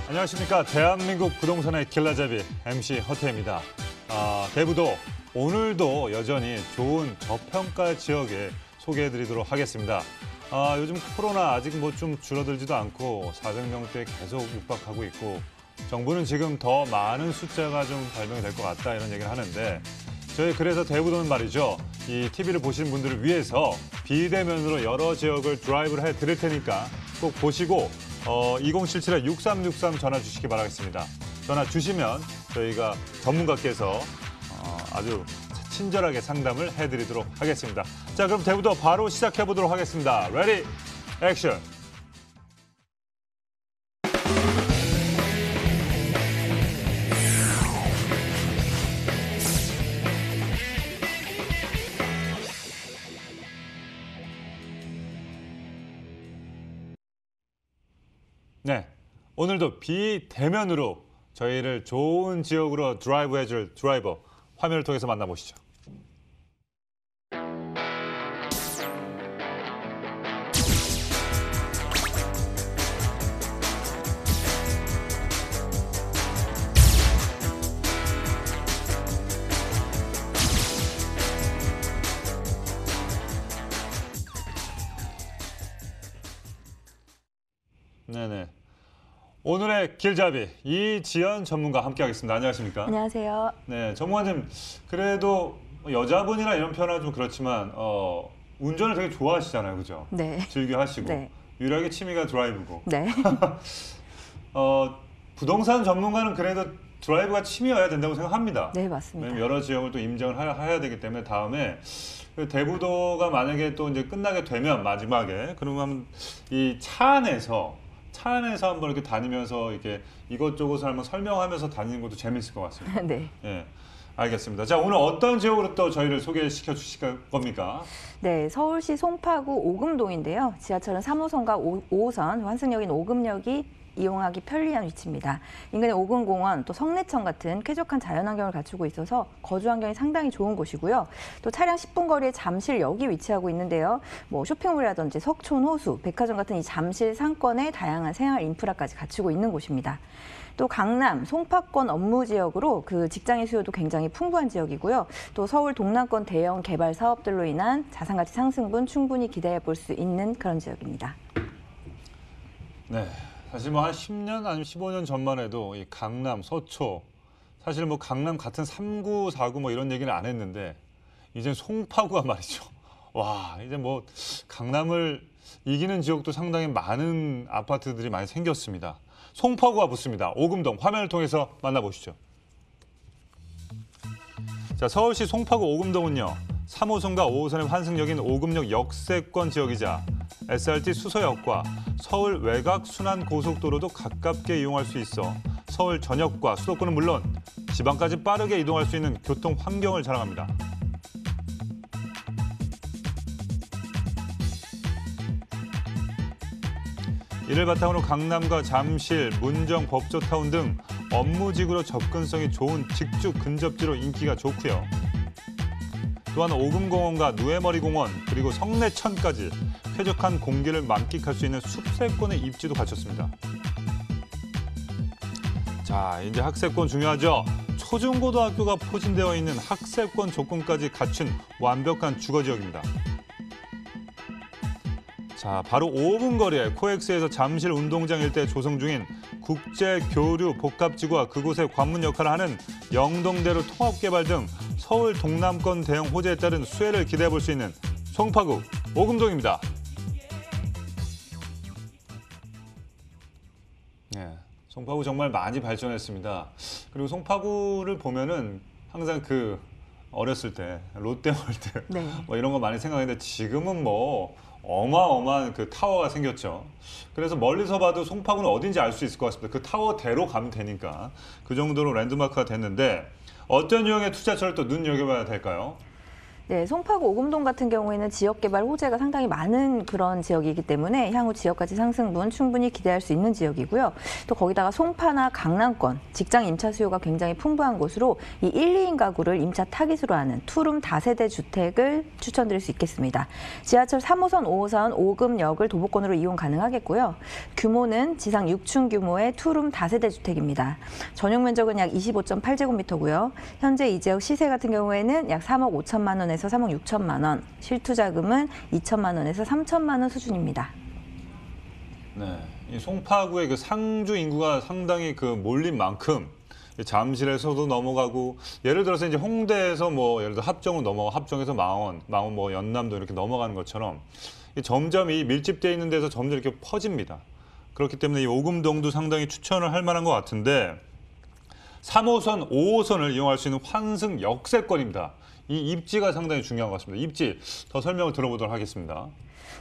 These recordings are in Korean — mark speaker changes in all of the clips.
Speaker 1: 안녕하십니까. 대한민국 부동산의 길라잡이 MC 허태입니다. 대부도 오늘도 여전히 좋은 저평가 지역에 소개해드리도록 하겠습니다. 요즘 코로나 아직 뭐 좀 줄어들지도 않고 400명대 계속 육박하고 있고 정부는 지금 더 많은 숫자가 좀 발병이 될 것 같다 이런 얘기를 하는데 저희 그래서 대부도는 말이죠. 이 TV를 보시는 분들을 위해서 비대면으로 여러 지역을 드라이브를 해드릴 테니까 꼭 보시고 2077-6363 전화 주시기 바라겠습니다. 전화 주시면 저희가 전문가께서 아주 친절하게 상담을 해드리도록 하겠습니다. 자, 그럼 대부도 바로 시작해보도록 하겠습니다. 레디, 액션! 네, 오늘도 비대면으로 저희를 좋은 지역으로 드라이브 해줄 드라이버 화면을 통해서 만나보시죠. 네네. 오늘의 길잡이 이지연 전문가 함께하겠습니다. 안녕하십니까?
Speaker 2: 안녕하세요.
Speaker 1: 네, 전문가님 그래도 여자분이나 이런 표현은 좀 그렇지만 운전을 되게 좋아하시잖아요, 그죠?
Speaker 2: 네.
Speaker 1: 즐겨 하시고
Speaker 2: 네.
Speaker 1: 유일하게 취미가 드라이브고.
Speaker 2: 네.
Speaker 1: 부동산 전문가는 그래도 드라이브가 취미여야 된다고 생각합니다.
Speaker 2: 네, 맞습니다.
Speaker 1: 왜냐면 여러 지역을 또 임정을 해야 되기 때문에 다음에 그 대부도가 만약에 또 이제 끝나게 되면 마지막에 그러면 이 차 안에서 한번 이렇게 다니면서 이렇게 이것저것을 한번 설명하면서 다니는 것도 재밌을 것 같습니다.
Speaker 2: 네.
Speaker 1: 예, 알겠습니다. 자, 오늘 어떤 지역으로 또 저희를 소개시켜 주실 겁니까?
Speaker 2: 네, 서울시 송파구 오금동인데요. 지하철은 3호선과 5호선, 환승역인 오금역이 이용하기 편리한 위치입니다. 인근에 오금공원, 또 성내천 같은 쾌적한 자연환경을 갖추고 있어서 거주 환경이 상당히 좋은 곳이고요. 또 차량 10분 거리에 잠실역이 위치하고 있는데요. 뭐 쇼핑몰이라든지 석촌 호수, 백화점 같은 이 잠실 상권의 다양한 생활 인프라까지 갖추고 있는 곳입니다. 또 강남, 송파권 업무 지역으로 그 직장인 수요도 굉장히 풍부한 지역이고요. 또 서울 동남권 대형 개발 사업들로 인한 자산가치 상승분 충분히 기대해 볼 수 있는 그런 지역입니다.
Speaker 1: 네. 사실 뭐 한 10년 아니면 15년 전만 해도 이 강남, 서초 사실 뭐 강남 같은 3구, 4구 뭐 이런 얘기는 안 했는데 이제 송파구가 말이죠. 와, 이제 뭐 강남을 이기는 지역도 상당히 많은 아파트들이 많이 생겼습니다. 송파구가 붙습니다. 오금동 화면을 통해서 만나보시죠. 자, 서울시 송파구 오금동은요. 3호선과 5호선의 환승역인 오금역 역세권 지역이자 SRT 수서역과 서울 외곽 순환 고속도로도 가깝게 이용할 수 있어 서울 전역과 수도권은 물론 지방까지 빠르게 이동할 수 있는 교통 환경을 자랑합니다. 이를 바탕으로 강남과 잠실, 문정, 법조타운 등 업무지구로 접근성이 좋은 직주 근접지로 인기가 좋고요. 또한 오금공원과 누에머리공원 그리고 성내천까지 쾌적한 공기를 만끽할 수 있는 숲세권의 입지도 갖췄습니다. 자, 이제 학세권 중요하죠. 초중고등학교가 포진되어 있는 학세권 조건까지 갖춘 완벽한 주거지역입니다. 자, 바로 5분 거리에 코엑스에서 잠실 운동장 일대 조성 중인 국제교류 복합지구와 그곳의 관문 역할을 하는 영동대로 통합개발 등 서울 동남권 대형 호재에 따른 수혜를 기대해 볼 수 있는 송파구 오금동입니다. 네, 송파구 정말 많이 발전했습니다. 그리고 송파구를 보면은 항상 그 어렸을 때 롯데월드
Speaker 2: 네.
Speaker 1: 뭐 이런 거 많이 생각했는데 지금은 뭐 어마어마한 그 타워가 생겼죠. 그래서 멀리서 봐도 송파구는 어딘지 알 수 있을 것 같습니다. 그 타워대로 가면 되니까 그 정도로 랜드마크가 됐는데 어떤 유형의 투자처를 또 눈여겨봐야 될까요?
Speaker 2: 네, 송파구 오금동 같은 경우에는 지역개발 호재가 상당히 많은 그런 지역이기 때문에 향후 지역가치 상승분 충분히 기대할 수 있는 지역이고요. 또 거기다가 송파나 강남권, 직장 임차 수요가 굉장히 풍부한 곳으로 이 1, 2인 가구를 임차 타깃으로 하는 투룸 다세대 주택을 추천드릴 수 있겠습니다. 지하철 3호선, 5호선 오금역을 도보권으로 이용 가능하겠고요. 규모는 지상 6층 규모의 투룸 다세대 주택입니다. 전용 면적은 약 25.8제곱미터고요. 현재 이 지역 시세 같은 경우에는 약 3억 5천만 원에서 3억 6천만 원, 실투자금은 2천만 원에서 3천만 원 수준입니다.
Speaker 1: 네, 이 송파구의 그 상주 인구가 상당히 그 몰린 만큼 잠실에서도 넘어가고 예를 들어서 이제 홍대에서 뭐 예를 들어 합정으로 넘어가 합정에서 망원 뭐 연남도 이렇게 넘어가는 것처럼 점점 이 밀집되어 있는 데서 점점 이렇게 퍼집니다. 그렇기 때문에 이 오금동도 상당히 추천을 할 만한 것 같은데 3호선, 5호선을 이용할 수 있는 환승 역세권입니다. 이 입지가 상당히 중요한 것 같습니다. 입지 더 설명을 들어보도록 하겠습니다.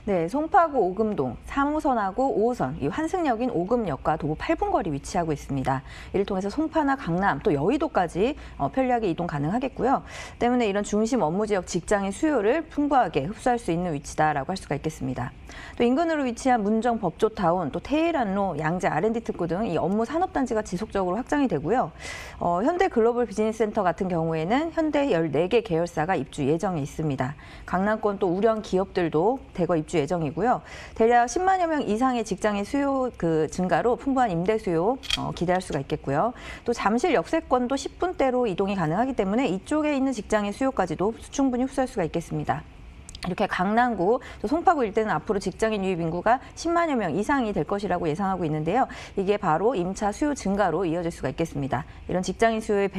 Speaker 2: 네, 송파구 오금동 3호선하고 5호선, 이 환승역인 오금역과 도보 8분 거리 위치하고 있습니다. 이를 통해서 송파나 강남, 또 여의도까지 편리하게 이동 가능하겠고요. 때문에 이런 중심 업무 지역 직장인 수요를 풍부하게 흡수할 수 있는 위치다라고 할 수가 있겠습니다. 또 인근으로 위치한 문정 법조타운, 또 테헤란로, 양재 R&D 특구 등 이 업무 산업단지가 지속적으로 확장이 되고요. 현대 글로벌 비즈니스센터 같은 경우에는 현대 14개 계열사가 입주 예정에 있습니다. 강남권 또 우량 기업들도 대거 입주 예정이고요. 대략 10만여 명 이상의 직장인 수요 증가로 풍부한 임대 수요 기대할 수가 있겠고요. 또 잠실 역세권도 10분대로 이동이 가능하기 때문에 이쪽에 있는 직장인 수요까지도 충분히 흡수할 수가 있겠습니다. 이렇게 강남구, 또 송파구 일대는 앞으로 직장인 유입 인구가 10만여 명 이상이 될 것이라고 예상하고 있는데요. 이게 바로 임차 수요 증가로 이어질 수가 있겠습니다. 이런 직장인 수요의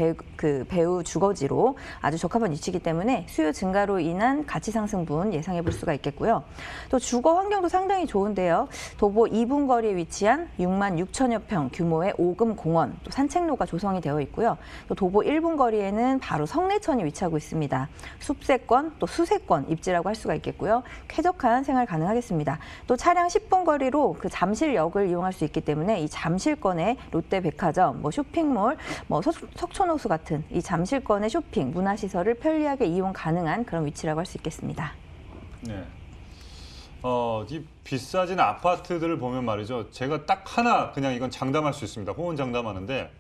Speaker 2: 배후 주거지로 아주 적합한 위치이기 때문에 수요 증가로 인한 가치 상승분 예상해 볼 수가 있겠고요. 또 주거 환경도 상당히 좋은데요. 도보 2분 거리에 위치한 6만 6천여 평 규모의 오금공원, 또 산책로가 조성이 되어 있고요. 또 도보 1분 거리에는 바로 성내천이 위치하고 있습니다. 숲세권, 또 수세권 입지라고 할 수가 있겠고요. 쾌적한 생활 가능하겠습니다. 또 차량 10분 거리로 그 잠실역을 이용할 수 있기 때문에 이 잠실권의 롯데백화점, 뭐 쇼핑몰, 뭐 석촌호수 같은 이 잠실권의 쇼핑, 문화시설을 편리하게 이용 가능한 그런 위치라고 할 수 있겠습니다.
Speaker 1: 네. 이 비싸진 아파트들을 보면 말이죠. 제가 딱 하나 그냥 이건 장담할 수 있습니다. 호언 장담하는데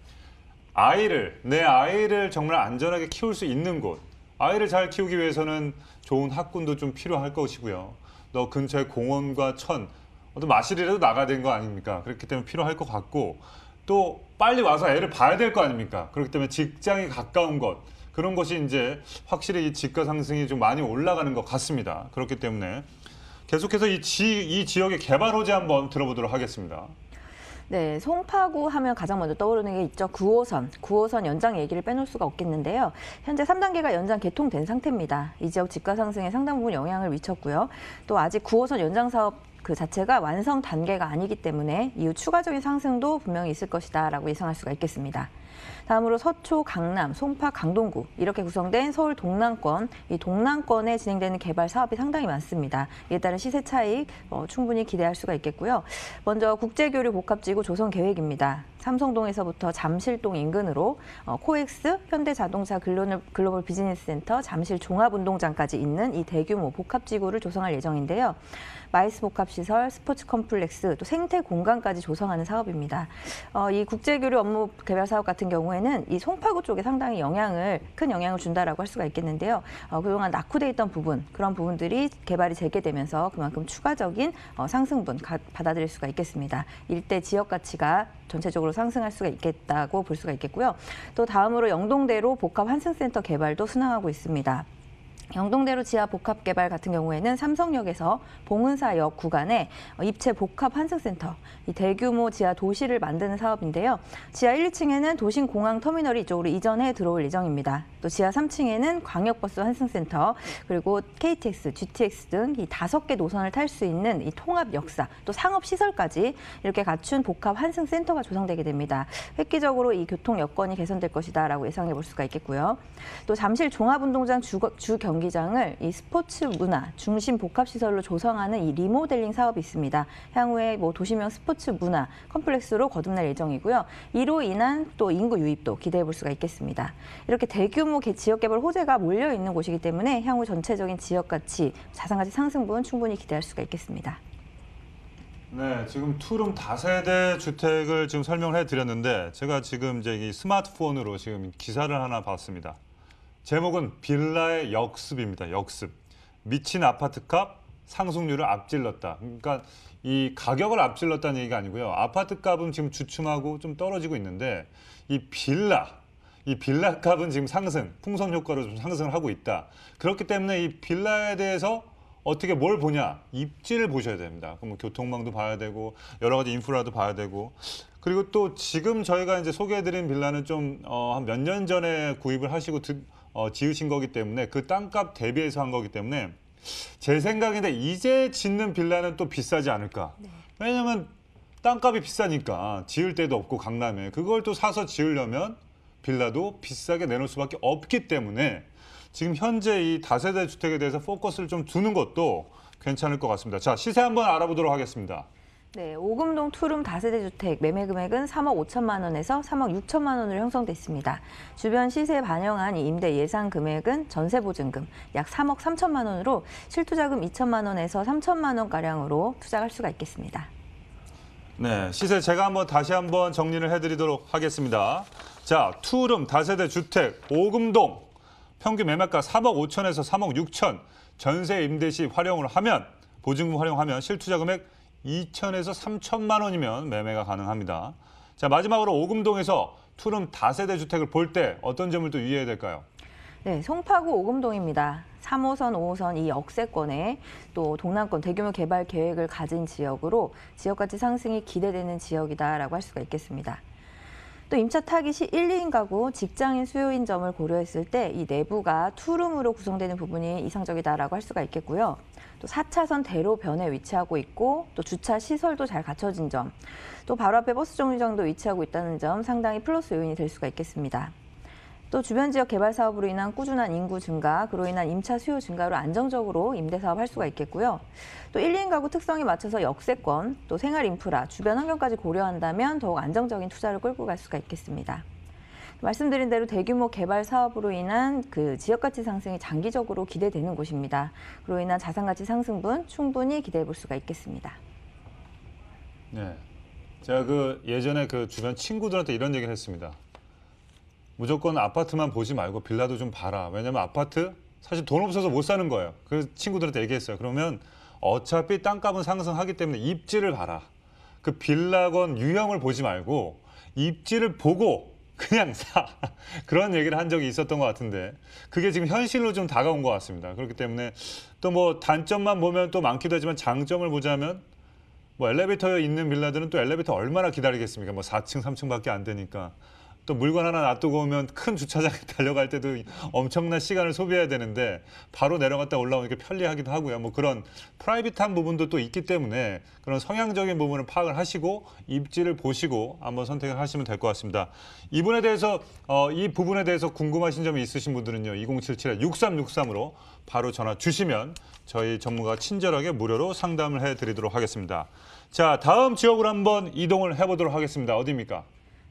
Speaker 1: 내 아이를 정말 안전하게 키울 수 있는 곳. 아이를 잘 키우기 위해서는 좋은 학군도 좀 필요할 것이고요. 너 근처에 공원과 천, 어떤 마실이라도 나가야 되는 거 아닙니까? 그렇기 때문에 필요할 것 같고 또 빨리 와서 애를 봐야 될 거 아닙니까? 그렇기 때문에 직장이 가까운 것, 그런 것이 이제 확실히 이 집가 상승이 좀 많이 올라가는 것 같습니다. 그렇기 때문에 계속해서 이 지역의 개발 호재 한번 들어보도록 하겠습니다.
Speaker 2: 네, 송파구 하면 가장 먼저 떠오르는 게 있죠. 9호선 연장 얘기를 빼놓을 수가 없겠는데요. 현재 3단계가 연장 개통된 상태입니다. 이 지역 집가 상승에 상당 부분 영향을 미쳤고요. 또 아직 9호선 연장 사업 그 자체가 완성 단계가 아니기 때문에 이후 추가적인 상승도 분명히 있을 것이다라고 예상할 수가 있겠습니다. 다음으로 서초, 강남, 송파, 강동구 이렇게 구성된 서울 동남권, 이 동남권에 진행되는 개발 사업이 상당히 많습니다. 이에 따른 시세 차익 충분히 기대할 수가 있겠고요. 먼저 국제교류 복합지구 조성 계획입니다. 삼성동에서부터 잠실동 인근으로 코엑스, 현대자동차 글로벌 비즈니스센터, 잠실 종합운동장까지 있는 이 대규모 복합지구를 조성할 예정인데요. 마이스 복합시설, 스포츠 컴플렉스, 또 생태 공간까지 조성하는 사업입니다. 이 국제교류 업무 개발 사업 같은 경우에는 이 송파구 쪽에 상당히 큰 영향을 준다라고 할 수가 있겠는데요. 그동안 낙후돼 있던 그런 부분들이 개발이 재개되면서 그만큼 추가적인 상승분 받아들일 수가 있겠습니다. 일대 지역 가치가 전체적으로 상승할 수가 있겠다고 볼 수가 있겠고요. 또 다음으로 영동대로 복합 환승센터 개발도 순항하고 있습니다. 영동대로 지하 복합 개발 같은 경우에는 삼성역에서 봉은사역 구간에 입체 복합 환승센터, 이 대규모 지하 도시를 만드는 사업인데요. 지하 1, 2층에는 도심공항 터미널이 이쪽으로 이전해 들어올 예정입니다. 또 지하 3층에는 광역버스 환승센터, 그리고 KTX, GTX 등 이 5개 노선을 탈 수 있는 이 통합 역사, 또 상업시설까지 이렇게 갖춘 복합 환승센터가 조성되게 됩니다. 획기적으로 이 교통 여건이 개선될 것이다라고 예상해 볼 수가 있겠고요. 또 잠실 종합운동장 주 경기장을 이 스포츠 문화 중심 복합시설로 조성하는 이 리모델링 사업이 있습니다. 향후에 뭐 도시명 스포츠 문화 컴플렉스로 거듭날 예정이고요. 이로 인한 또 인구 유입도 기대해 볼 수가 있겠습니다. 이렇게 대규모 지역개발 호재가 몰려 있는 곳이기 때문에 향후 전체적인 지역 가치, 자산 가치 상승분 충분히 기대할 수가 있겠습니다.
Speaker 1: 네, 지금 투룸 다세대 주택을 지금 설명을 해드렸는데 제가 지금 이제 이 스마트폰으로 지금 기사를 하나 봤습니다. 제목은 빌라의 역습입니다. 역습. 미친 아파트값 상승률을 앞질렀다. 그러니까 이 가격을 앞질렀다는 얘기가 아니고요. 아파트 값은 지금 주춤하고 좀 떨어지고 있는데 이 빌라 값은 지금 상승, 풍선 효과로 좀 상승을 하고 있다. 그렇기 때문에 이 빌라에 대해서 어떻게 뭘 보냐? 입지를 보셔야 됩니다. 그럼 교통망도 봐야 되고 여러 가지 인프라도 봐야 되고 그리고 또 지금 저희가 이제 소개해드린 빌라는 좀 한 몇 년 전에 구입을 하시고 지으신 거기 때문에 그 땅값 대비해서 한 거기 때문에 제 생각인데 이제 짓는 빌라는 또 비싸지 않을까?
Speaker 2: 네.
Speaker 1: 왜냐면 땅값이 비싸니까 지을 데도 없고 강남에 그걸 또 사서 지으려면 빌라도 비싸게 내놓을 수밖에 없기 때문에 지금 현재 이 다세대 주택에 대해서 포커스를 좀 두는 것도 괜찮을 것 같습니다. 자, 시세 한번 알아보도록 하겠습니다.
Speaker 2: 네, 오금동 투룸 다세대 주택 매매 금액은 3억 5천만 원에서 3억 6천만 원으로 형성돼 있습니다. 주변 시세에 반영한 이 임대 예상 금액은 전세 보증금 약 3억 3천만 원으로 실투자금 2천만 원에서 3천만 원 가량으로 투자할 수가 있겠습니다.
Speaker 1: 네, 시세 제가 다시 한번 정리를 해드리도록 하겠습니다. 자, 투룸 다세대 주택 오금동 평균 매매가 3억 5천에서 3억 6천, 전세 임대 시 활용을 하면 보증금 활용하면 실투자 금액 2천에서 3천만 원이면 매매가 가능합니다. 자, 마지막으로 오금동에서 투룸 다세대 주택을 볼 때 어떤 점을 또 유의해야 될까요?
Speaker 2: 네, 송파구 오금동입니다. 3호선, 5호선 이 역세권에 또 동남권 대규모 개발 계획을 가진 지역으로 지역가치 상승이 기대되는 지역이다라고 할 수가 있겠습니다. 또 임차 타깃이 1, 2인 가구, 직장인 수요인 점을 고려했을 때 이 내부가 투룸으로 구성되는 부분이 이상적이다라고 할 수가 있겠고요. 또 4차선 대로변에 위치하고 있고 또 주차 시설도 잘 갖춰진 점, 또 바로 앞에 버스 정류장도 위치하고 있다는 점 상당히 플러스 요인이 될 수가 있겠습니다. 또 주변 지역 개발 사업으로 인한 꾸준한 인구 증가, 그로 인한 임차 수요 증가로 안정적으로 임대 사업 할 수가 있겠고요. 또 1, 2인 가구 특성에 맞춰서 역세권, 또 생활 인프라, 주변 환경까지 고려한다면 더욱 안정적인 투자를 끌고 갈 수가 있겠습니다. 말씀드린 대로 대규모 개발 사업으로 인한 그 지역 가치 상승이 장기적으로 기대되는 곳입니다. 그로 인한 자산 가치 상승분 충분히 기대해 볼 수가 있겠습니다.
Speaker 1: 네, 제가 예전에 주변 친구들한테 이런 얘기를 했습니다. 무조건 아파트만 보지 말고 빌라도 좀 봐라. 왜냐면 아파트 사실 돈 없어서 못 사는 거예요. 그래서 친구들한테 얘기했어요. 그러면 어차피 땅값은 상승하기 때문에 입지를 봐라. 그 빌라건 유형을 보지 말고 입지를 보고 그냥 사. 그런 얘기를 한 적이 있었던 것 같은데 그게 지금 현실로 좀 다가온 것 같습니다. 그렇기 때문에 또 단점만 보면 또 많기도 하지만 장점을 보자면 엘리베이터에 있는 빌라들은 또 엘리베이터 얼마나 기다리겠습니까? 4층, 3층밖에 안 되니까. 또 물건 하나 놔두고 오면 큰 주차장에 달려갈 때도 엄청난 시간을 소비해야 되는데 바로 내려갔다 올라오니까 편리하기도 하고요. 그런 프라이빗한 부분도 또 있기 때문에 그런 성향적인 부분을 파악을 하시고 입지를 보시고 한번 선택을 하시면 될 것 같습니다. 이 부분에 대해서 궁금하신 점이 있으신 분들은요. 2077-6363으로 바로 전화 주시면 저희 전문가가 친절하게 무료로 상담을 해드리도록 하겠습니다. 자, 다음 지역으로 한번 이동을 해보도록 하겠습니다. 어디입니까?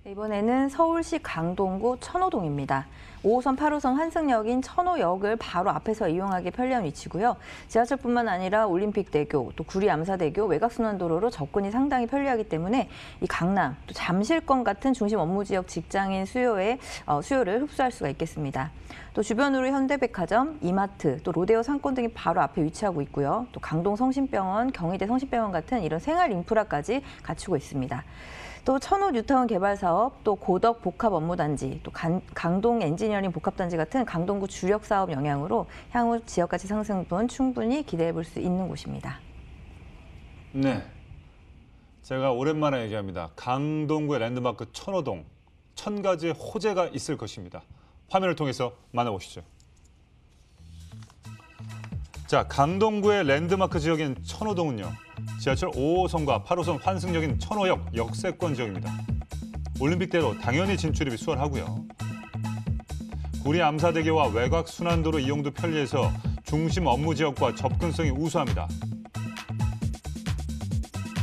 Speaker 2: 이번에는 서울시 강동구 천호동입니다. 5호선, 8호선 환승역인 천호역을 바로 앞에서 이용하기 편리한 위치고요. 지하철뿐만 아니라 올림픽대교, 또 구리-암사대교, 외곽순환도로로 접근이 상당히 편리하기 때문에 이 강남, 또 잠실권 같은 중심 업무지역 직장인 수요를 흡수할 수가 있겠습니다. 또 주변으로 현대백화점, 이마트, 또 로데오 상권 등이 바로 앞에 위치하고 있고요. 또 강동 성심병원, 경희대 성심병원 같은 이런 생활 인프라까지 갖추고 있습니다. 또 천호 뉴타운 개발 사업, 또 고덕 복합 업무단지, 또 강동 엔지니어링 복합단지 같은 강동구 주력 사업 영향으로 향후 지역가치 상승분 충분히 기대해 볼 수 있는 곳입니다.
Speaker 1: 네, 제가 오랜만에 얘기합니다. 강동구의 랜드마크 천호동, 1000가지의 호재가 있을 것입니다. 화면을 통해서 만나보시죠. 자, 강동구의 랜드마크 지역인 천호동은요. 지하철 5호선과 8호선 환승역인 천호역 역세권 지역입니다. 올림픽대로 당연히 진출입이 수월하고요. 구리 암사대교와 외곽 순환도로 이용도 편리해서 중심 업무 지역과 접근성이 우수합니다.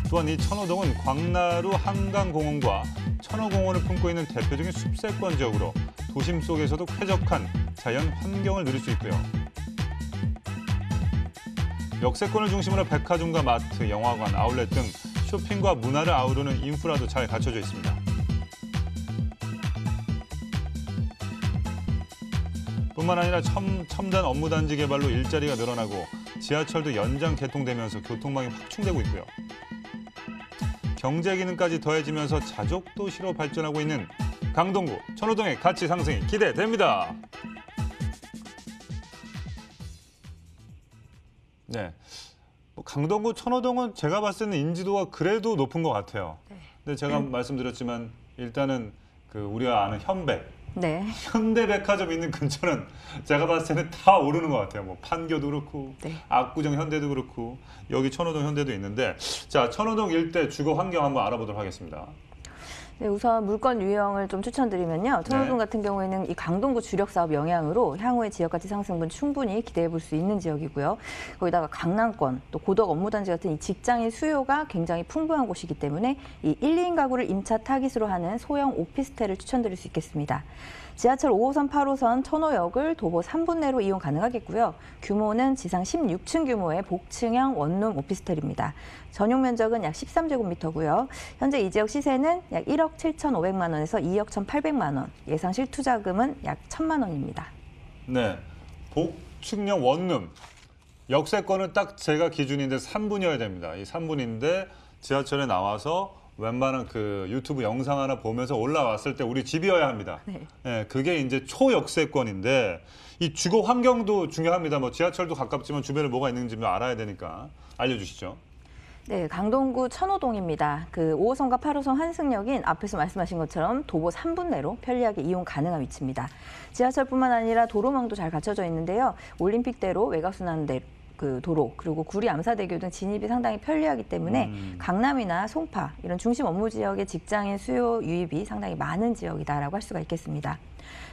Speaker 1: 또한 이 천호동은 광나루 한강공원과 천호공원을 품고 있는 대표적인 숲세권 지역으로 도심 속에서도 쾌적한 자연 환경을 누릴 수 있고요. 역세권을 중심으로 백화점과 마트, 영화관, 아울렛 등 쇼핑과 문화를 아우르는 인프라도 잘 갖춰져 있습니다. 뿐만 아니라 첨단 업무단지 개발로 일자리가 늘어나고 지하철도 연장 개통되면서 교통망이 확충되고 있고요. 경제 기능까지 더해지면서 자족도시로 발전하고 있는 강동구, 천호동의 가치 상승이 기대됩니다. 네, 강동구, 천호동은 제가 봤을 때는 인지도가 그래도 높은 것 같아요. 근데 제가 말씀드렸지만 일단은 우리가 아는 현백,
Speaker 2: 네.
Speaker 1: 현대백화점 있는 근처는 제가 봤을 때는 다 오르는 것 같아요. 뭐 판교도 그렇고
Speaker 2: 네.
Speaker 1: 압구정 현대도 그렇고 여기 천호동 현대도 있는데, 자, 천호동 일대 주거 환경 한번 알아보도록 하겠습니다.
Speaker 2: 네, 우선 물건 유형을 좀 추천드리면요. 천호동 같은 경우에는 이 강동구 주력 사업 영향으로 향후의 지역 가치 상승분 충분히 기대해 볼 수 있는 지역이고요. 거기다가 강남권, 또 고덕 업무단지 같은 이 직장인 수요가 굉장히 풍부한 곳이기 때문에 이 1, 2인 가구를 임차 타깃으로 하는 소형 오피스텔을 추천드릴 수 있겠습니다. 지하철 5호선, 8호선, 천호역을 도보 3분 내로 이용 가능하겠고요. 규모는 지상 16층 규모의 복층형 원룸 오피스텔입니다. 전용 면적은 약 13제곱미터고요. 현재 이 지역 시세는 약 1억 7,500만 원에서 2억 1,800만 원, 예상 실투자금은 약 1,000만 원입니다.
Speaker 1: 네, 복층형 원룸. 역세권은 딱 제가 기준인데 3분이어야 됩니다. 이 3분인데 지하철에 나와서 웬만한 유튜브 영상 하나 보면서 올라왔을 때 우리 집이어야 합니다.
Speaker 2: 네.
Speaker 1: 네, 그게 이제 초역세권인데 이 주거 환경도 중요합니다. 뭐 지하철도 가깝지만 주변에 뭐가 있는지 알아야 되니까 알려주시죠.
Speaker 2: 네, 강동구 천호동입니다. 5호선과 8호선 환승역인 앞에서 말씀하신 것처럼 도보 3분 내로 편리하게 이용 가능한 위치입니다. 지하철뿐만 아니라 도로망도 잘 갖춰져 있는데요. 올림픽대로, 외곽순환대, 도로, 그리고 구리 암사대교 등 진입이 상당히 편리하기 때문에 강남이나 송파 이런 중심 업무 지역의 직장인 수요 유입이 상당히 많은 지역이다라고 할 수가 있겠습니다.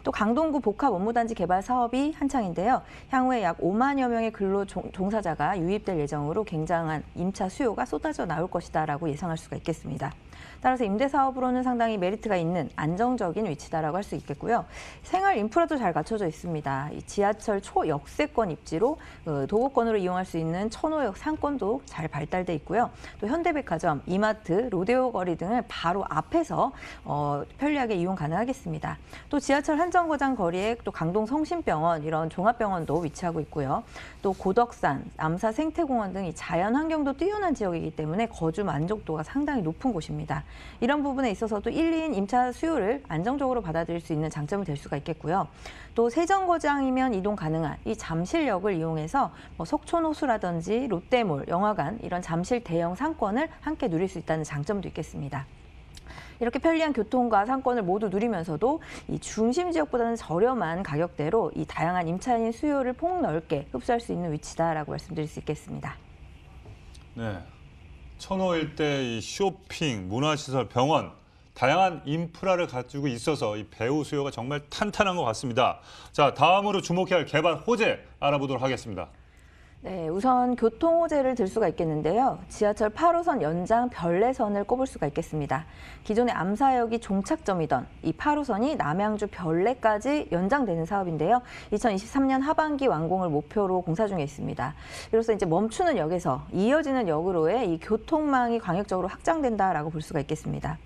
Speaker 2: 또 강동구 복합 업무단지 개발 사업이 한창인데요. 향후에 약 5만여 명의 근로 종사자가 유입될 예정으로 굉장한 임차 수요가 쏟아져 나올 것이다라고 예상할 수가 있겠습니다. 따라서 임대 사업으로는 상당히 메리트가 있는 안정적인 위치다라고 할 수 있겠고요. 생활 인프라도 잘 갖춰져 있습니다. 이 지하철 초역세권 입지로 도보권으로 이용할 수 있는 천호역 상권도 잘 발달돼 있고요. 또 현대백화점, 이마트, 로데오 거리 등을 바로 앞에서 편리하게 이용 가능하겠습니다. 또 지하철 한정거장 거리에 또 강동 성심병원 이런 종합병원도 위치하고 있고요. 또 고덕산, 남사 생태공원 등 이 자연 환경도 뛰어난 지역이기 때문에 거주 만족도가 상당히 높은 곳입니다. 이런 부분에 있어서도 1, 2인 임차 수요를 안정적으로 받아들일 수 있는 장점이 될 수가 있겠고요. 또 세정거장이면 이동 가능한 이 잠실역을 이용해서 속촌호수라든지 롯데몰, 영화관 이런 잠실 대형 상권을 함께 누릴 수 있다는 장점도 있겠습니다. 이렇게 편리한 교통과 상권을 모두 누리면서도 이 중심 지역보다는 저렴한 가격대로 이 다양한 임차인 수요를 폭넓게 흡수할 수 있는 위치다라고 말씀드릴 수 있겠습니다.
Speaker 1: 네, 천호 일대 이 쇼핑, 문화시설, 병원 다양한 인프라를 가지고 있어서 이 배우 수요가 정말 탄탄한 것 같습니다. 자, 다음으로 주목해야 할 개발 호재 알아보도록 하겠습니다.
Speaker 2: 네, 우선 교통 호재를 들 수가 있겠는데요. 지하철 8호선 연장 별내선을 꼽을 수가 있겠습니다. 기존의 암사역이 종착점이던 이 8호선이 남양주 별내까지 연장되는 사업인데요. 2023년 하반기 완공을 목표로 공사 중에 있습니다. 이로써 이제 멈추는 역에서 이어지는 역으로의 이 교통망이 광역적으로 확장된다라고 볼 수가 있겠습니다.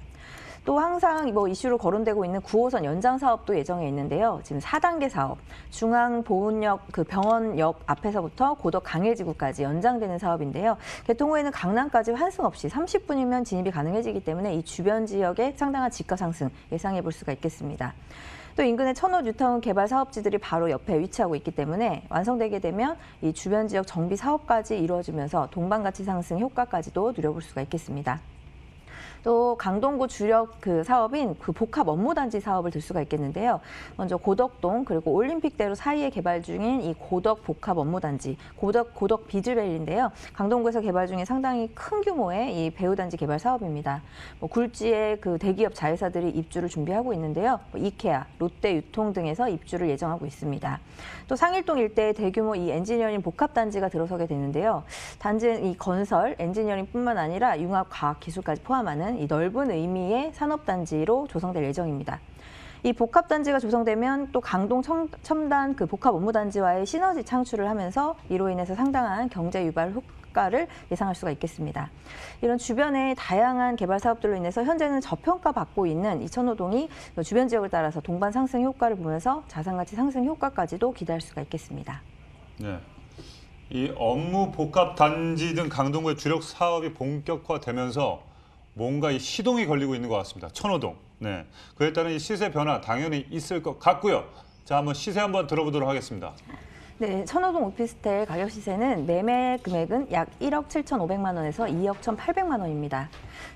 Speaker 2: 또 항상 이슈로 거론되고 있는 9호선 연장 사업도 예정에 있는데요. 지금 4단계 사업, 중앙보훈역 병원역 앞에서부터 고덕 강일지구까지 연장되는 사업인데요. 개통 후에는 강남까지 환승 없이 30분이면 진입이 가능해지기 때문에 이 주변 지역의 상당한 집가 상승 예상해 볼 수가 있겠습니다. 또 인근의 천호 뉴타운 개발 사업지들이 바로 옆에 위치하고 있기 때문에 완성되게 되면 이 주변 지역 정비 사업까지 이루어지면서 동반 가치 상승 효과까지도 누려볼 수가 있겠습니다. 또 강동구 주력 그 사업인 그 복합 업무단지 사업을 들 수가 있겠는데요. 먼저 고덕동 그리고 올림픽대로 사이에 개발 중인 이 고덕 복합 업무단지, 고덕 비즈밸리인데요. 강동구에서 개발 중인 상당히 큰 규모의 이 배후단지 개발 사업입니다. 굴지의 그 대기업 자회사들이 입주를 준비하고 있는데요. 이케아, 롯데 유통 등에서 입주를 예정하고 있습니다. 또 상일동 일대에 대규모 이 엔지니어링 복합단지가 들어서게 되는데요. 단지는 이 건설, 엔지니어링뿐만 아니라 융합 과학 기술까지 포함하는 이 넓은 의미의 산업단지로 조성될 예정입니다. 이 복합단지가 조성되면 또 강동 첨단 그 복합 업무단지와의 시너지 창출을 하면서 이로 인해서 상당한 경제 유발 효과를 예상할 수가 있겠습니다. 이런 주변의 다양한 개발 사업들로 인해서 현재는 저평가받고 있는 이 천호동이 주변 지역을 따라서 동반 상승 효과를 보면서 자산가치 상승 효과까지도 기대할 수가 있겠습니다.
Speaker 1: 네. 이 업무 복합 단지 등 강동구의 주력 사업이 본격화되면서 뭔가 이 시동이 걸리고 있는 것 같습니다. 천호동. 네. 그에 따른 이 시세 변화 당연히 있을 것 같고요. 자, 한번 시세 한번 들어보도록 하겠습니다.
Speaker 2: 네, 천호동 오피스텔 가격 시세는 매매 금액은 약 1억 7,500만 원에서 2억 1,800만 원입니다.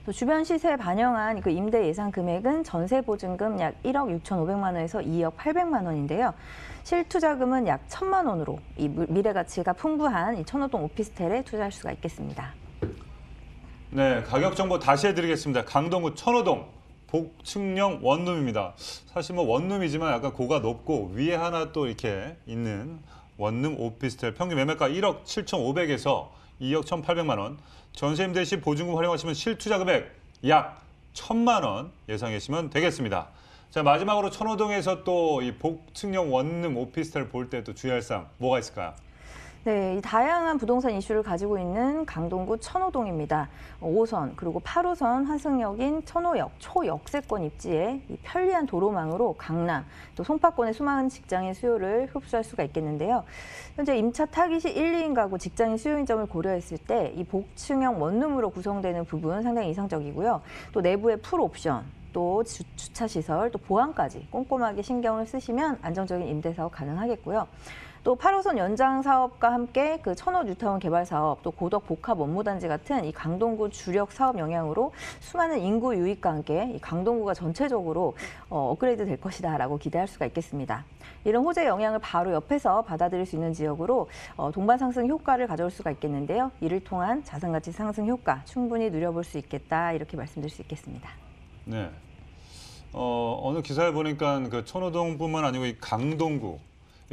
Speaker 2: 또 주변 시세에 반영한 그 임대 예상 금액은 전세 보증금 약 1억 6,500만 원에서 2억 800만 원인데요. 실투자금은 약 1,000만 원으로 이 미래 가치가 풍부한 이 천호동 오피스텔에 투자할 수가 있겠습니다.
Speaker 1: 네, 가격 정보 다시 해드리겠습니다. 강동구 천호동 복층형 원룸입니다. 사실 뭐 원룸이지만 약간 고가 높고 위에 하나 또 이렇게 있는 원룸 오피스텔 평균 매매가 1억 7,500에서 2억 1,800만 원. 전세 임대 시 보증금 활용하시면 실투자 금액 약 1,000만 원 예상해 주시면 되겠습니다. 자, 마지막으로 천호동에서 또 이 복층형 원룸 오피스텔 볼 때 또 주의할 사항 뭐가 있을까요?
Speaker 2: 네, 이 다양한 부동산 이슈를 가지고 있는 강동구 천호동입니다. 5호선 그리고 8호선 환승역인 천호역 초역세권 입지에 이 편리한 도로망으로 강남 또 송파권의 수많은 직장인 수요를 흡수할 수가 있겠는데요. 현재 임차 타깃이 1, 2인 가구 직장인 수요인 점을 고려했을 때 이 복층형 원룸으로 구성되는 부분 상당히 이상적이고요. 또 내부의 풀옵션 또 주차 시설, 또 보안까지 꼼꼼하게 신경을 쓰시면 안정적인 임대 사업 가능하겠고요. 또 8호선 연장 사업과 함께 그 천호 뉴타운 개발 사업, 또 고덕 복합 업무단지 같은 이 강동구 주력 사업 영향으로 수많은 인구 유입과 함께 이 강동구가 전체적으로 업그레이드 될 것이다라고 기대할 수가 있겠습니다. 이런 호재 영향을 바로 옆에서 받아들일 수 있는 지역으로 동반 상승 효과를 가져올 수가 있겠는데요. 이를 통한 자산가치 상승 효과 충분히 누려볼 수 있겠다 이렇게 말씀드릴 수 있겠습니다.
Speaker 1: 네. 어느 기사에 보니까 그 천호동뿐만 아니고 이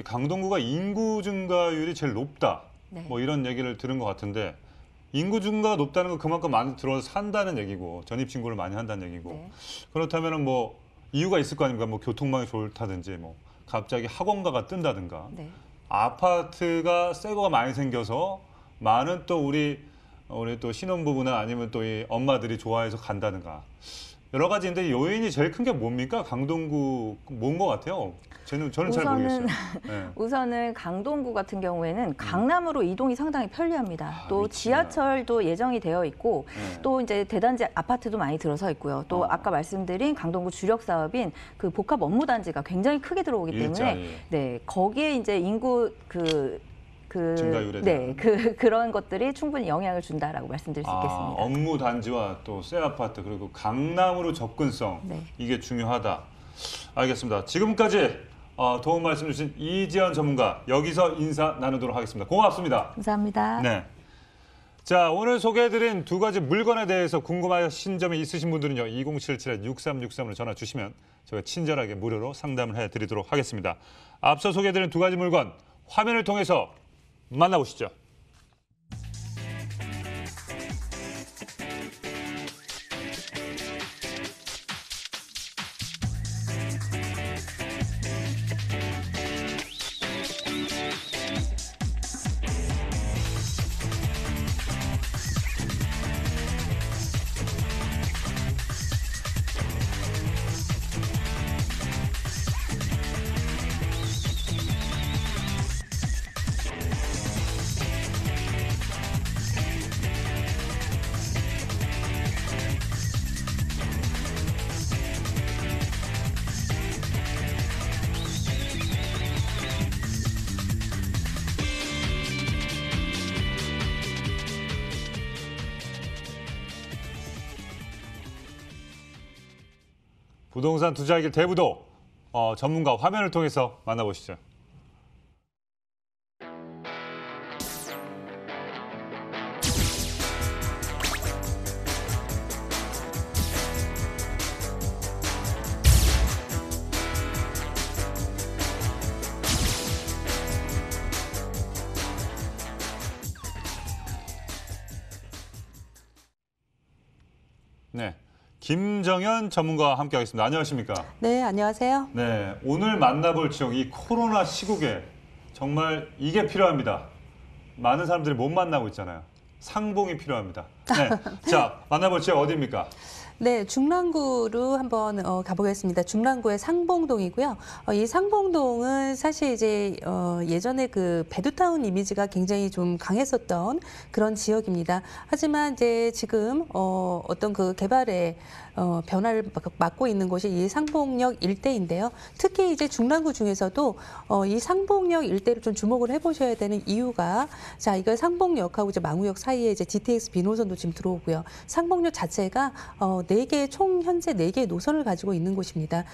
Speaker 1: 강동구가 인구 증가율이 제일 높다.
Speaker 2: 네.
Speaker 1: 뭐 이런 얘기를 들은 것 같은데 인구 증가가 높다는 건 그만큼 많이 들어서 산다는 얘기고 전입 신고를 많이 한다는 얘기고
Speaker 2: 네.
Speaker 1: 그렇다면은 뭐 이유가 있을 거 아닙니까? 뭐 교통망이 좋다든지 뭐 갑자기 학원가가 뜬다든가
Speaker 2: 네.
Speaker 1: 아파트가 새 거가 많이 생겨서 많은 또 우리 또 신혼부부나 아니면 또 이 엄마들이 좋아해서 간다든가 여러 가지인데 요인이 제일 큰 게 뭡니까? 강동구 뭔 것 같아요? 저는 잘 모르겠어요. 네.
Speaker 2: 우선은 강동구 같은 경우에는 강남으로 이동이 상당히 편리합니다. 또
Speaker 1: 미치겠네.
Speaker 2: 지하철도 예정이 되어 있고
Speaker 1: 네.
Speaker 2: 또 이제 대단지 아파트도 많이 들어서 있고요. 또 아까 말씀드린 강동구 주력 사업인 그 복합 업무단지가 굉장히 크게 들어오기 때문에
Speaker 1: 일자리.
Speaker 2: 네, 거기에 이제 인구
Speaker 1: 증가율에
Speaker 2: 네, 그런 것들이 충분히 영향을 준다라고 말씀드릴 수 있겠습니다.
Speaker 1: 업무 단지와 또 새 아파트 그리고 강남으로 접근성
Speaker 2: 네.
Speaker 1: 이게 중요하다. 알겠습니다. 지금까지 도움 말씀 주신 이지연 전문가 여기서 인사 나누도록 하겠습니다. 고맙습니다.
Speaker 2: 감사합니다.
Speaker 1: 네. 자, 오늘 소개해드린 두 가지 물건에 대해서 궁금하신 점이 있으신 분들은요. 2077-6363으로 전화 주시면 저희가 친절하게 무료로 상담을 해드리도록 하겠습니다. 앞서 소개해드린 두 가지 물건 화면을 통해서 만나보시죠. 부동산 투자의 길 대부도 전문가 화면을 통해서 만나보시죠. 네, 김정현 전문가와 함께하겠습니다. 안녕하십니까?
Speaker 3: 네, 안녕하세요.
Speaker 1: 네, 오늘 만나볼 지역, 이 코로나 시국에 정말 이게 필요합니다. 많은 사람들이 못 만나고 있잖아요. 상봉이 필요합니다. 네, 자, 만나볼 지역 어디입니까?
Speaker 3: 네, 중랑구로 한번 가보겠습니다. 중랑구의 상봉동이고요. 이 상봉동은 사실 이제 예전에 그 배두타운 이미지가 굉장히 좀 강했었던 그런 지역입니다. 하지만 이제 지금 어떤 그 개발의 변화를 맡고 있는 곳이 이 상봉역 일대인데요. 특히 이제 중랑구 중에서도 이 상봉역 일대를 좀 주목을 해보셔야 되는 이유가, 자, 이거 상봉역하고 이제 망우역 사이에 이제 GTX 비노선도 지금 들어오고요. 상봉역 자체가 총 현재 4개의 노선을 가지고 있는 곳입니다.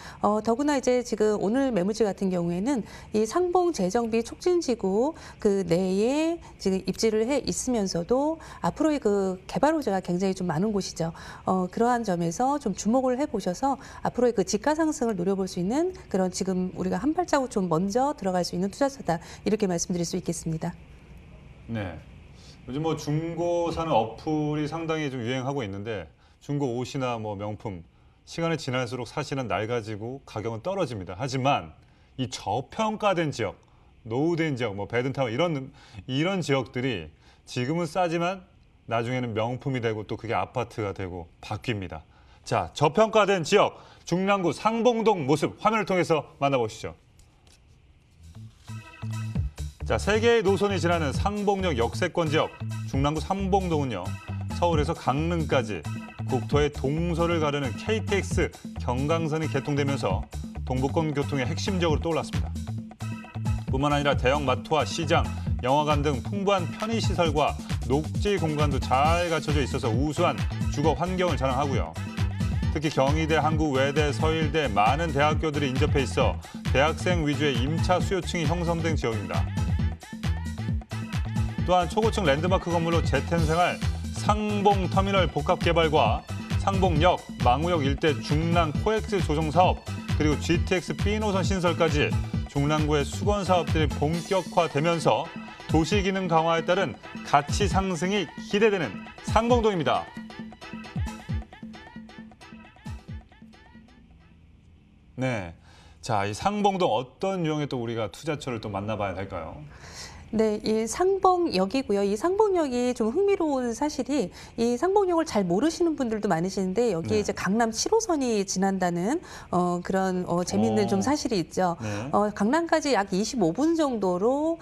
Speaker 3: 더구나 이제 지금 오늘 매물지 같은 경우에는 이 상봉 재정비 촉진지구 그 내에 지금 입지를 해 있으면서도 앞으로의 그 개발 호재가 굉장히 좀 많은 곳이죠. 그러한 점에서 좀 주목을 해보셔서 앞으로의 그 지가 상승을 노려볼 수 있는 그런, 지금 우리가 한 발자국 좀 먼저 들어갈 수 있는 투자처다, 이렇게 말씀드릴 수 있겠습니다.
Speaker 1: 네, 요즘 뭐 중고 사는 어플이 상당히 좀 유행하고 있는데, 중고 옷이나 뭐 명품, 시간이 지날수록 사실은 낡아지고 가격은 떨어집니다. 하지만 이 저평가된 지역, 노후된 지역, 뭐 배든타운 이런 지역들이 지금은 싸지만 나중에는 명품이 되고 또 그게 아파트가 되고 바뀝니다. 자, 저평가된 지역, 중랑구 상봉동 모습 화면을 통해서 만나보시죠. 자, 3개의 노선이 지나는 상봉역 역세권 지역, 중랑구 상봉동은요, 서울에서 강릉까지 국토의 동서를 가르는 KTX 경강선이 개통되면서 동부권 교통의 핵심적으로 떠올랐습니다. 뿐만 아니라 대형 마트와 시장, 영화관 등 풍부한 편의시설과 녹지 공간도 잘 갖춰져 있어서 우수한 주거 환경을 자랑하고요. 특히 경희대, 한국외대, 서일대 많은 대학교들이 인접해 있어 대학생 위주의 임차 수요층이 형성된 지역입니다. 또한 초고층 랜드마크 건물로 재템생활 상봉터미널 복합개발과 상봉역, 망우역 일대 중랑 코엑스 조정 사업, 그리고 GTX B노선 신설까지 중랑구의 수건 사업들이 본격화되면서 도시 기능 강화에 따른 가치 상승이 기대되는 상봉동입니다. 네, 자, 이 상봉동 어떤 유형의 또 우리가 투자처를 또 만나봐야 될까요?
Speaker 3: 네, 이 상봉역이고요. 이 상봉역이 좀 흥미로운 사실이, 이 상봉역을 잘 모르시는 분들도 많으시는데 여기에
Speaker 1: 네.
Speaker 3: 이제 강남 7호선이 지난다는 그런 재미있는 좀 사실이 있죠.
Speaker 1: 네.
Speaker 3: 강남까지 약 25분 정도로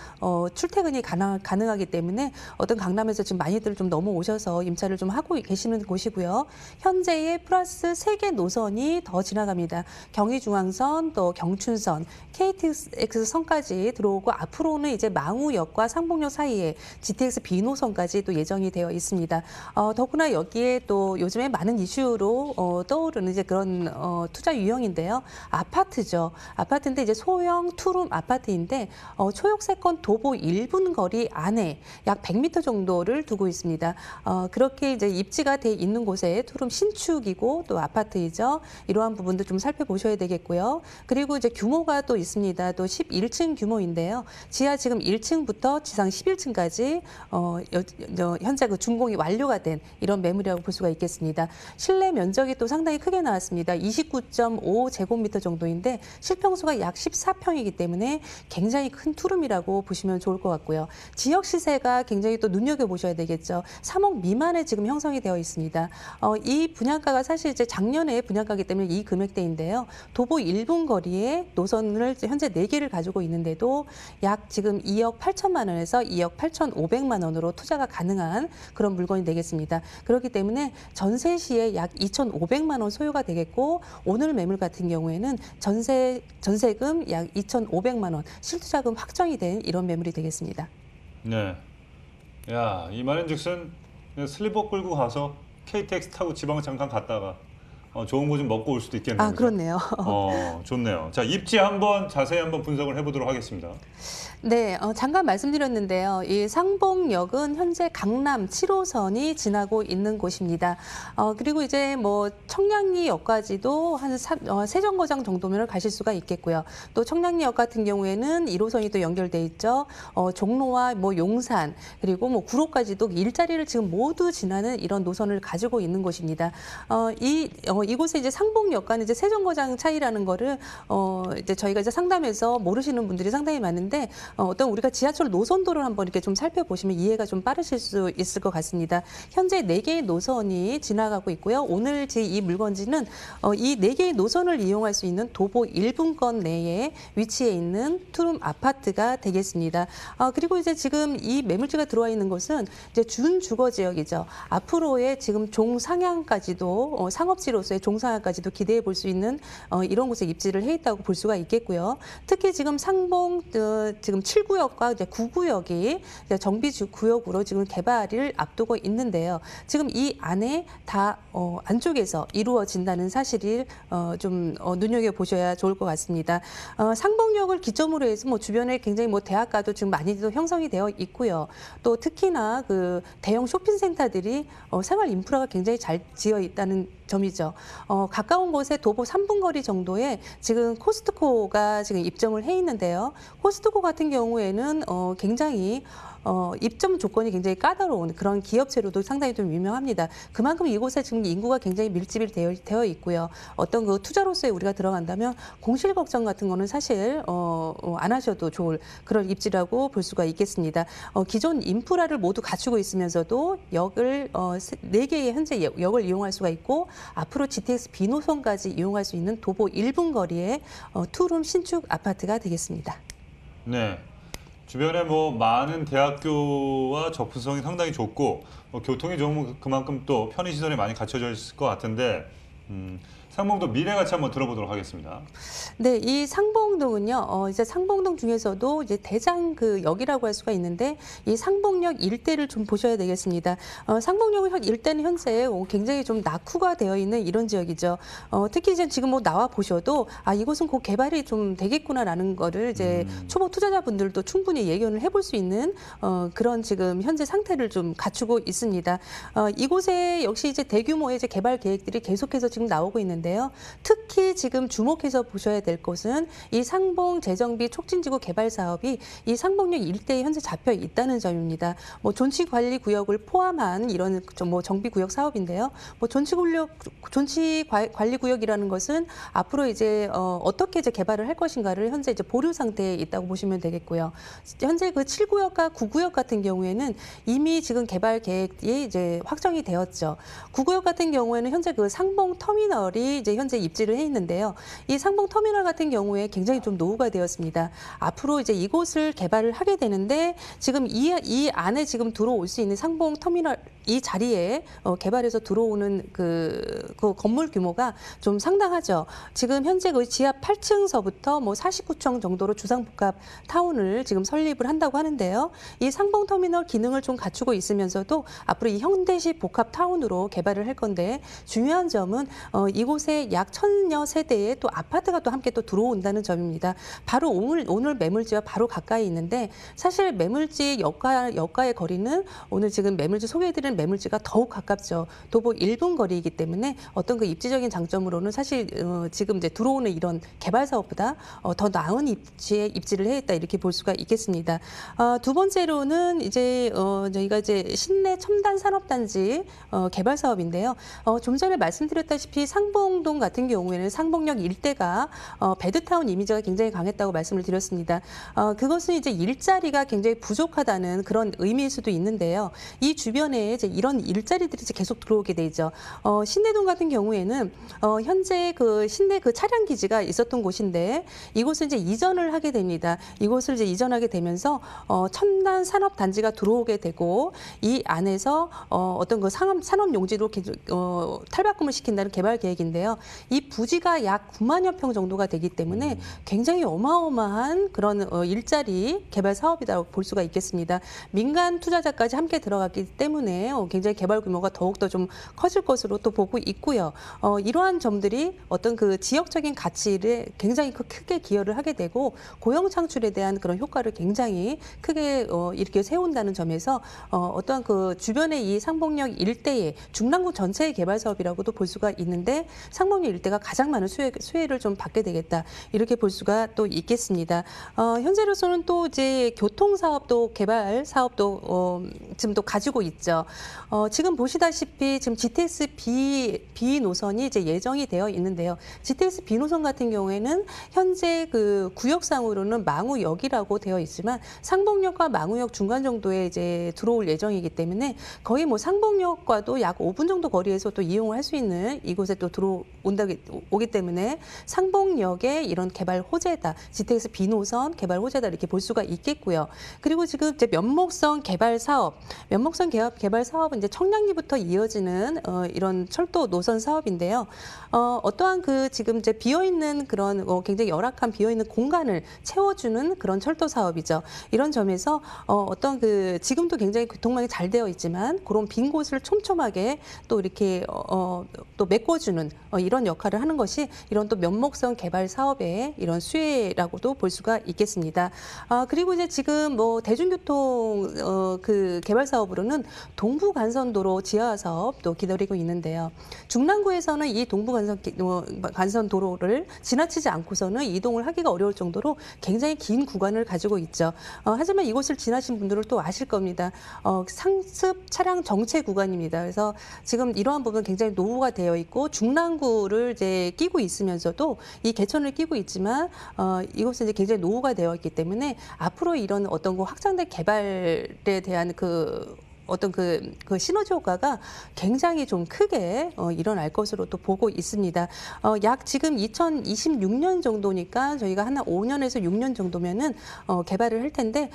Speaker 3: 출퇴근이 가능하기 때문에 어떤 강남에서 지금 많이들 좀 넘어오셔서 임차를 좀 하고 계시는 곳이고요. 현재에 플러스 3개 노선이 더 지나갑니다. 경의중앙선, 또 경춘선, KTX선까지 들어오고, 앞으로는 이제 망우역과 상봉역 사이에 GTX B노선까지 또 예정이 되어 있습니다. 더구나 여기에 또 요즘에 많은 이슈로 떠오르는 이제 그런 투자 유형인데요. 아파트죠. 아파트인데 이제 소형 투룸 아파트인데 초역세권 도보 1분 거리 안에 약 100m 정도를 두고 있습니다. 그렇게 이제 입지가 돼 있는 곳에 투룸 신축이고 또 아파트이죠. 이러한 부분도 좀 살펴보셔야 되겠고요. 그리고 이제 규모가 또 있습니다. 또 11층 규모인데요. 지하 지금 1층부터 지상 11층까지 현재 그 준공이 완료가 된 이런 매물이라고 볼 수가 있겠습니다. 실내 면적이 또 상당히 크게 나왔습니다. 29.5제곱미터 정도인데 실평수가 약 14평이기 때문에 굉장히 큰 투룸이라고 보시면 좋을 것 같고요. 지역 시세가 굉장히 또 눈여겨보셔야 되겠죠. 3억 미만에 지금 형성이 되어 있습니다. 이 분양가가 사실 이제 작년에 분양가이기 때문에 이 금액대인데요. 도보 1분 거리에 노선을 현재 4개를 가지고 있는데도 약 지금 2억 8천만 원에서 2억 8,500만 원으로 투자가 가능한 그런 물건이 되겠습니다. 그렇기 때문에 전세 시에 약 2,500만 원 소요가 되겠고, 오늘 매물 같은 경우에는 전세금 약 2,500만 원, 실투자금 확정이 된 이런 매물이 되겠습니다.
Speaker 1: 네. 야, 이 말인즉슨 슬리퍼 끌고 가서 KTX 타고 지방 잠깐 갔다가 좋은 거 좀 먹고 올 수도 있겠네요.
Speaker 3: 아,
Speaker 1: 그죠?
Speaker 3: 그렇네요.
Speaker 1: 좋네요. 자, 입지 한번 자세히 한번 분석을 해보도록 하겠습니다.
Speaker 3: 네, 잠깐 말씀드렸는데요. 이 상봉역은 현재 강남 7호선이 지나고 있는 곳입니다. 그리고 이제 뭐 청량리역까지도 한 세정거장 정도면 가실 수가 있겠고요. 또 청량리역 같은 경우에는 1호선이 또 연결돼 있죠. 종로와 뭐 용산 그리고 뭐 구로까지도 일자리를 지금 모두 지나는 이런 노선을 가지고 있는 곳입니다. 이곳에 이제 상봉역과는 이제 세정거장 차이라는 거를 이제 저희가 이제 상담해서 모르시는 분들이 상당히 많은데. 어떤 우리가 지하철 노선도를 한번 이렇게 좀 살펴보시면 이해가 좀 빠르실 수 있을 것 같습니다. 현재 4개의 노선이 지나가고 있고요. 오늘 이 물건지는 이 4개의 노선을 이용할 수 있는 도보 1분권 내에 위치해 있는 투룸 아파트가 되겠습니다. 그리고 이제 지금 이 매물지가 들어와 있는 곳은 이제 준주거 지역이죠. 앞으로의 지금 종상향까지도 상업지로서의 종상향까지도 기대해 볼 수 있는 이런 곳에 입지를 해 있다고 볼 수가 있겠고요. 특히 지금 상봉 지금 7구역과 이제 9구역이 정비 구역으로 지금 개발을 앞두고 있는데요. 지금 이 안에 다 안쪽에서 이루어진다는 사실을 좀 눈여겨 보셔야 좋을 것 같습니다. 상봉역을 기점으로 해서 뭐 주변에 굉장히 뭐 대학가도 지금 많이도 형성이 되어 있고요. 또 특히나 그 대형 쇼핑센터들이 생활 인프라가 굉장히 잘 지어 있다는 점이죠. 가까운 곳에 도보 3분 거리 정도에 지금 코스트코가 지금 입점을 해 있는데요. 코스트코 같은 경우에는 굉장히 입점 조건이 굉장히 까다로운 그런 기업체로도 상당히 좀 유명합니다. 그만큼 이곳에 지금 인구가 굉장히 밀집이 되어 있고요. 어떤 그 투자로서의 우리가 들어간다면 공실 걱정 같은 거는 사실 안 하셔도 좋을 그런 입지라고 볼 수가 있겠습니다. 기존 인프라를 모두 갖추고 있으면서도 역을 4개의 현재 역을 이용할 수가 있고 앞으로 GTX B 노선까지 이용할 수 있는 도보 1분 거리의 투룸 신축 아파트가 되겠습니다.
Speaker 1: 네. 주변에 뭐 많은 대학교와 접근성이 상당히 좋고 교통이 좋으면 그만큼 또 편의시설이 많이 갖춰져 있을 것 같은데 상봉도 미래가치 한번 들어보도록 하겠습니다.
Speaker 3: 네, 이 상봉동은요, 이제 상봉동 중에서도 이제 대장 그 역이라고 할 수가 있는데 이 상봉역 일대를 좀 보셔야 되겠습니다. 상봉역 일대는 현재 굉장히 좀 낙후가 되어 있는 이런 지역이죠. 특히 이제 지금 뭐 나와 보셔도 이곳은 곧 개발이 좀 되겠구나라는 거를 이제 초보 투자자분들도 충분히 예견을 해볼 수 있는 그런 지금 현재 상태를 좀 갖추고 있습니다. 이곳에 역시 이제 대규모의 이제 개발 계획들이 계속해서 지금 나오고 있는데. 특히 지금 주목해서 보셔야 될 것은 이 상봉 재정비 촉진지구 개발 사업이 이 상봉역 일대에 현재 잡혀 있다는 점입니다. 뭐 존치관리구역을 포함한 이런 뭐 정비구역 사업인데요. 뭐 존치관리구역이라는 것은 앞으로 이제 어떻게 이제 개발을 할 것인가를 현재 이제 보류 상태에 있다고 보시면 되겠고요. 현재 그 7구역과 9구역 같은 경우에는 이미 지금 개발 계획이 이제 확정이 되었죠. 9구역 같은 경우에는 현재 그 상봉 터미널이 이제 현재 입지를 해 있는데요. 이 상봉 터미널 같은 경우에 굉장히 좀 노후가 되었습니다. 앞으로 이제 이곳을 개발을 하게 되는데 지금 이 안에 지금 들어올 수 있는 상봉 터미널 이 자리에 개발해서 들어오는 그 건물 규모가 좀 상당하죠. 지금 현재 그 지하 8층서부터 뭐 49층 정도로 주상복합 타운을 지금 설립을 한다고 하는데요. 이 상봉 터미널 기능을 좀 갖추고 있으면서도 앞으로 이 현대식 복합 타운으로 개발을 할 건데 중요한 점은 이곳에 약 1000여 세대의 또 아파트가 또 함께 또 들어온다는 점입니다. 바로 오늘 매물지와 바로 가까이 있는데 사실 매물지 역과의 거리는 오늘 지금 매물지 소개해드리는 매물지가 더욱 가깝죠. 도보 1분 거리이기 때문에 어떤 그 입지적인 장점으로는 사실 지금 이제 들어오는 이런 개발 사업보다 더 나은 입지에 입지를 해 있다 이렇게 볼 수가 있겠습니다. 두 번째로는 이제 저희가 이제 신내 첨단 산업단지 개발 사업인데요. 좀 전에 말씀드렸다시피 상봉동 같은 경우에는 상봉역 일대가 배드타운 이미지가 굉장히 강했다고 말씀을 드렸습니다. 그것은 이제 일자리가 굉장히 부족하다는 그런 의미일 수도 있는데요. 이 주변에 이제 이런 일자리들이 이제 계속 들어오게 되죠. 신내동 같은 경우에는 현재 그 신내 그 차량 기지가 있었던 곳인데 이곳을 이제 이전을 하게 됩니다. 이곳을 이제 이전하게 되면서 첨단 산업 단지가 들어오게 되고 이 안에서 어떤 그 산업 용지로 탈바꿈을 시킨다는 개발 계획인데. 있는데요. 이 부지가 약 9만여 평 정도가 되기 때문에 굉장히 어마어마한 그런 일자리 개발 사업이라고 볼 수가 있겠습니다. 민간 투자자까지 함께 들어갔기 때문에 굉장히 개발 규모가 더욱더 좀 커질 것으로 또 보고 있고요. 이러한 점들이 어떤 그 지역적인 가치를 굉장히 크게 기여를 하게 되고 고용 창출에 대한 그런 효과를 굉장히 크게 이렇게 세운다는 점에서 어떠한 그 주변의 이 상봉역 일대의 중랑구 전체의 개발 사업이라고도 볼 수가 있는데 상봉역 일대가 가장 많은 수혜를 좀 받게 되겠다 이렇게 볼 수가 또 있겠습니다. 현재로서는 또 이제 교통 사업도 개발 사업도 지금 또 가지고 있죠. 지금 보시다시피 지금 GTX B 노선이 이제 예정이 되어 있는데요. GTX B 노선 같은 경우에는 현재 그 구역상으로는 망우역이라고 되어 있지만 상봉역과 망우역 중간 정도에 이제 들어올 예정이기 때문에 거의 뭐 상봉역과도 약 5분 정도 거리에서 또 이용을 할 수 있는 이곳에 또 오기 때문에 상봉역의 이런 개발 호재다. GTX B 노선 개발 호재다 이렇게 볼 수가 있겠고요. 그리고 지금 이제 면목선 개발 사업은 이제 청량리부터 이어지는 이런 철도 노선 사업인데요. 어떠한 그 지금 이제 비어 있는 그런 굉장히 열악한 비어 있는 공간을 채워주는 그런 철도 사업이죠. 이런 점에서 어떤 그 지금도 굉장히 교통망이 잘 되어 있지만 그런 빈 곳을 촘촘하게 또 이렇게 또 메꿔주는 이런 역할을 하는 것이 이런 또 면목선 개발 사업의 이런 수혜라고도 볼 수가 있겠습니다. 그리고 이제 지금 뭐 대중교통 그 개발 사업으로는 동부간선도로 지하 사업도 기다리고 있는데요. 중랑구에서는 이 동부간선도로를 지나치지 않고서는 이동을 하기가 어려울 정도로 굉장히 긴 구간을 가지고 있죠. 하지만 이곳을 지나신 분들은 또 아실 겁니다. 상습 차량 정체 구간입니다. 그래서 지금 이러한 부분 굉장히 노후가 되어 있고 중랑구를 이제 끼고 있으면서도 이 개천을 끼고 있지만 이곳은 이제 굉장히 노후가 되어 있기 때문에 앞으로 이런 어떤 그 확장된 개발에 대한 어떤 그 시너지 효과가 굉장히 좀 크게 일어날 것으로 또 보고 있습니다. 약 지금 2026년 정도니까 저희가 한 5년에서 6년 정도면은 개발을 할 텐데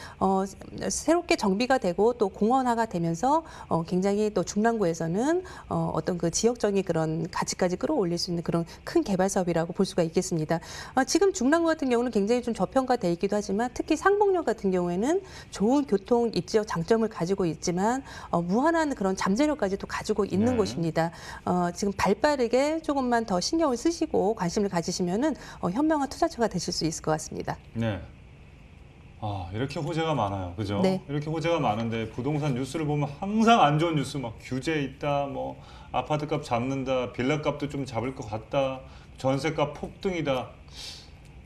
Speaker 3: 새롭게 정비가 되고 또 공원화가 되면서 굉장히 또 중랑구에서는 어떤 그 지역적인 그런 가치까지 끌어올릴 수 있는 그런 큰 개발 사업이라고 볼 수가 있겠습니다. 지금 중랑구 같은 경우는 굉장히 좀 저평가돼 있기도 하지만 특히 상봉역 같은 경우에는 좋은 교통 입지역 장점을 가지고 있지만 무한한 그런 잠재력까지도 가지고 있는 곳입니다. 지금 발빠르게 조금만 더 신경을 쓰시고 관심을 가지시면은 현명한 투자처가 되실 수 있을 것 같습니다.
Speaker 1: 네. 이렇게 호재가 많아요. 그죠?
Speaker 3: 네.
Speaker 1: 이렇게 호재가 많은데 부동산 뉴스를 보면 항상 안 좋은 뉴스 막 규제 있다, 뭐 아파트 값 잡는다, 빌라 값도 좀 잡을 것 같다, 전세값 폭등이다.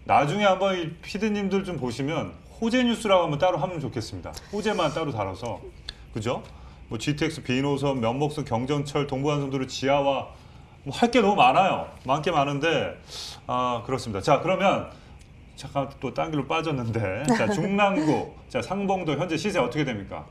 Speaker 1: 나중에 한번 이 피디님들 좀 보시면 호재 뉴스라고 한번 따로 하면 좋겠습니다. 호재만 따로 다뤄서. 그죠? 뭐 GTX B노선, 면목선, 경전철, 동부간선도로 지하화 뭐 할 게 너무 많아요. 많게 많은데 그렇습니다. 자, 그러면 잠깐 또 딴 길로 빠졌는데 자, 중랑구, 자, 상봉도 현재 시세 어떻게 됩니까?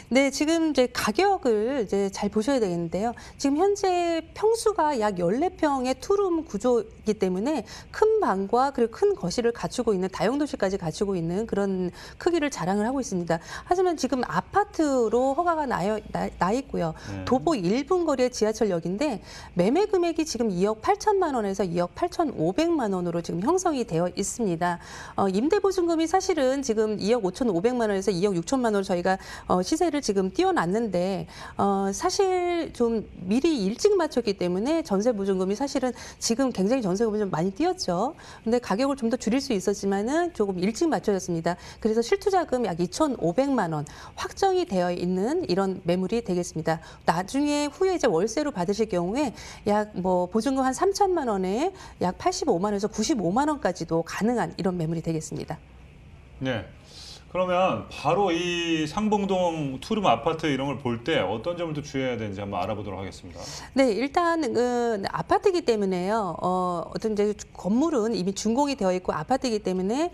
Speaker 3: 네, 지금 이제 가격을 이제 잘 보셔야 되겠는데요. 지금 현재 평수가 약 14평의 투룸 구조이기 때문에 큰 방과 그리고 큰 거실을 갖추고 있는 다용도실까지 갖추고 있는 그런 크기를 자랑을 하고 있습니다. 하지만 지금 아파트로 허가가 나 있고요. 도보 1분 거리의 지하철역인데 매매 금액이 지금 2억 8천만 원에서 2억 8,500만 원으로 지금 형성이 되어 있습니다. 임대보증금이 사실은 지금 2억 5,500만 원에서 2억 6천만 원을 저희가 시세를 지금 띄워놨는데 사실 좀 미리 일찍 맞췄기 때문에 전세보증금이 사실은 지금 굉장히 전세금이 좀 많이 뛰었죠. 근데 가격을 좀 더 줄일 수 있었지만은 조금 일찍 맞춰졌습니다. 그래서 실투자금 약 2,500만 원 확정이 되어 있는 이런 매물이 되겠습니다. 나중에 후에 이제 월세로 받으실 경우에 약 뭐 보증금 한 3천만 원에 약 85만 원에서 95만 원까지도 가능한 이런 매물이 되겠습니다.
Speaker 1: 네. 그러면 바로 이 상봉동 투룸 아파트 이런 걸 볼 때 어떤 점을 또 주의해야 되는지 한번 알아보도록 하겠습니다.
Speaker 3: 네, 일단 아파트이기 때문에요. 어떤 이제 건물은 이미 준공이 되어 있고 아파트이기 때문에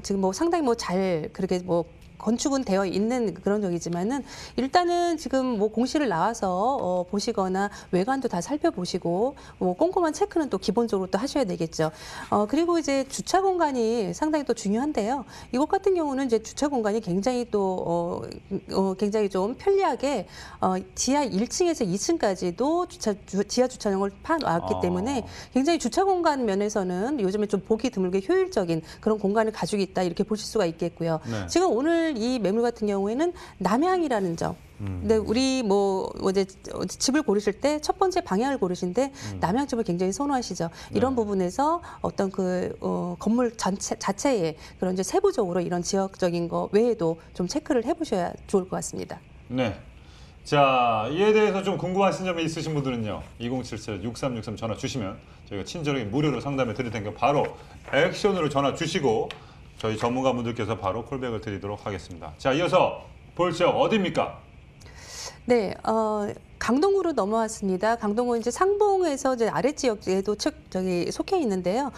Speaker 3: 지금 뭐 상당히 뭐 잘 그렇게 뭐 건축은 되어 있는 그런 적이지만은 일단은 지금 뭐 공시를 나와서 보시거나 외관도 다 살펴보시고 뭐 꼼꼼한 체크는 또 기본적으로 또 하셔야 되겠죠. 그리고 이제 주차 공간이 상당히 또 중요한데요. 이곳 같은 경우는 이제 주차 공간이 굉장히 또 굉장히 좀 편리하게 지하 1층에서 2층까지도 지하 주차장을 파놨기 때문에 굉장히 주차 공간 면에서는 요즘에 좀 보기 드물게 효율적인 그런 공간을 가지고 있다 이렇게 보실 수가 있겠고요.
Speaker 1: 네.
Speaker 3: 지금 오늘 이 매물 같은 경우에는 남향이라는 점. 근데 우리 뭐 이제 집을 고르실 때 첫 번째 방향을 고르신데 남향 집을 굉장히 선호하시죠. 이런 부분에서 어떤 그 건물 자체에 그런 이제 세부적으로 이런 지역적인 거 외에도 좀 체크를 해보셔야 좋을 것 같습니다.
Speaker 1: 네. 자, 이에 대해서 좀 궁금하신 점이 있으신 분들은요. 2077-6363 전화 주시면 저희가 친절하게 무료로 상담해 드릴 테니까 바로 액션으로 전화 주시고 저희 전문가분들께서 바로 콜백을 드리도록 하겠습니다. 자, 이어서 볼 지역 어디입니까?
Speaker 3: 네, 강동구로 넘어왔습니다. 강동구 이제 상봉에서 이제 아래 지역에도 속해 있는데요.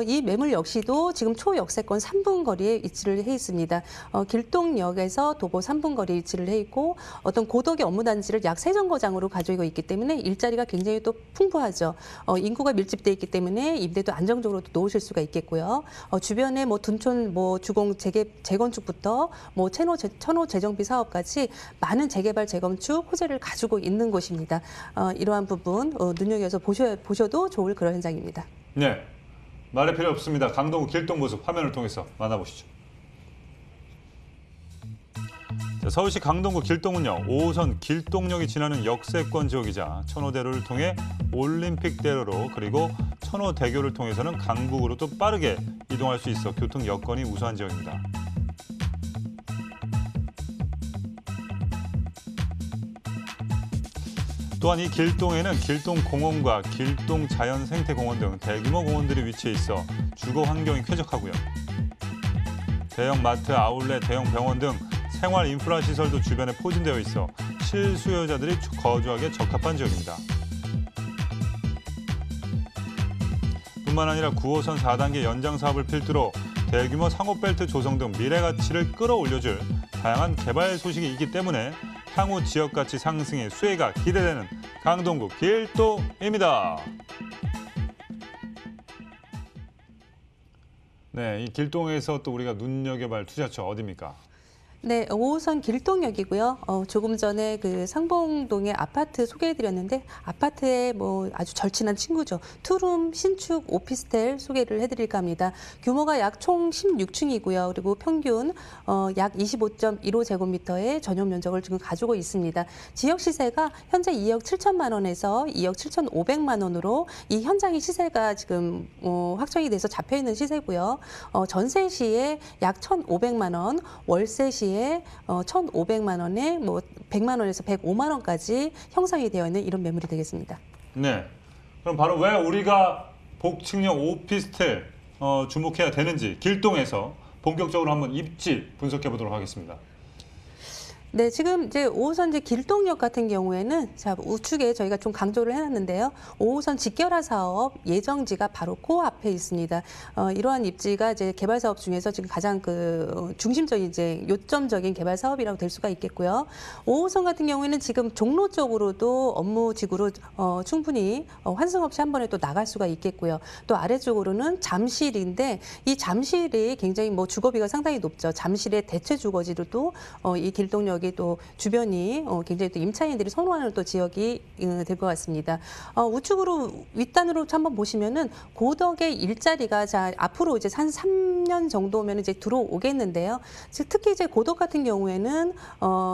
Speaker 3: 이 매물 역시도 지금 초역세권 3분 거리에 위치를 해 있습니다. 길동역에서 도보 3분 거리에 위치를 해 있고 어떤 고덕의 업무 단지를 약 3정거장으로 가지고 있기 때문에 일자리가 굉장히 또 풍부하죠. 인구가 밀집돼 있기 때문에 임대도 안정적으로 놓으실 수가 있겠고요. 주변에 뭐 둔촌 뭐 주공 재건축부터 뭐 천호 재정비 사업까지 많은 재개발 재건축 호재를 가지고 있는 곳입니다. 이러한 부분 눈여겨서 보셔도 좋을 그런 현장입니다.
Speaker 1: 네, 말이 필요 없습니다. 강동구 길동 모습 화면을 통해서 만나보시죠. 자, 서울시 강동구 길동은요, 5호선 길동역이 지나는 역세권 지역이자 천호대로를 통해 올림픽대로로 그리고 천호대교를 통해서는 강북으로 또 빠르게 이동할 수 있어 교통 여건이 우수한 지역입니다. 또한 이 길동에는 길동공원과 길동자연생태공원 등 대규모 공원들이 위치해 있어 주거 환경이 쾌적하고요. 대형 마트, 아울렛, 대형 병원 등 생활 인프라 시설도 주변에 포진되어 있어 실수요자들이 거주하기에 적합한 지역입니다. 뿐만 아니라 9호선 4단계 연장 사업을 필두로 대규모 상업벨트 조성 등 미래 가치를 끌어올려줄 다양한 개발 소식이 있기 때문에 향후 지역 가치 상승의 수혜가 기대되는 강동구 길동입니다. 네, 이 길동에서 또 우리가 눈여겨볼 투자처 어디입니까?
Speaker 3: 네, 5호선 길동역이고요. 조금 전에 그 상봉동의 아파트 소개해드렸는데 아파트에 뭐 아주 절친한 친구죠. 투룸 신축 오피스텔 소개를 해드릴까 합니다. 규모가 약 총 16층이고요. 그리고 평균 약 25.15제곱미터의 전용 면적을 지금 가지고 있습니다. 지역 시세가 현재 2억 7천만 원에서 2억 7,500만 원으로 이 현장의 시세가 지금 확정이 돼서 잡혀 있는 시세고요. 전세 시에 약 1,500만 원, 월세 시에 1,500만 원에 뭐 100만 원에서 105만 원까지 형성이 되어 있는 이런 매물이 되겠습니다.
Speaker 1: 네. 그럼 바로 왜 우리가 복층형 오피스텔 주목해야 되는지 길동에서 본격적으로 한번 입지 분석해 보도록 하겠습니다.
Speaker 3: 네, 지금 이제 5호선 이제 길동역 같은 경우에는 자, 우측에 저희가 좀 강조를 해놨는데요. 5호선 직결화 사업 예정지가 바로 그 앞에 있습니다. 이러한 입지가 이제 개발 사업 중에서 지금 가장 그 중심적인 이제 요점적인 개발 사업이라고 될 수가 있겠고요. 5호선 같은 경우에는 지금 종로 쪽으로도 업무지구로 충분히 환승 없이 한 번에 또 나갈 수가 있겠고요. 또 아래쪽으로는 잠실인데 이 잠실이 굉장히 뭐 주거비가 상당히 높죠. 잠실의 대체 주거지로도 이 길동역 또 주변이 굉장히 또 임차인들이 선호하는 또 지역이 될 것 같습니다. 우측으로 윗단으로 한번 보시면은 고덕의 일자리가 자 앞으로 이제 한 3년 정도면 이제 들어오겠는데요. 특히 이제 고덕 같은 경우에는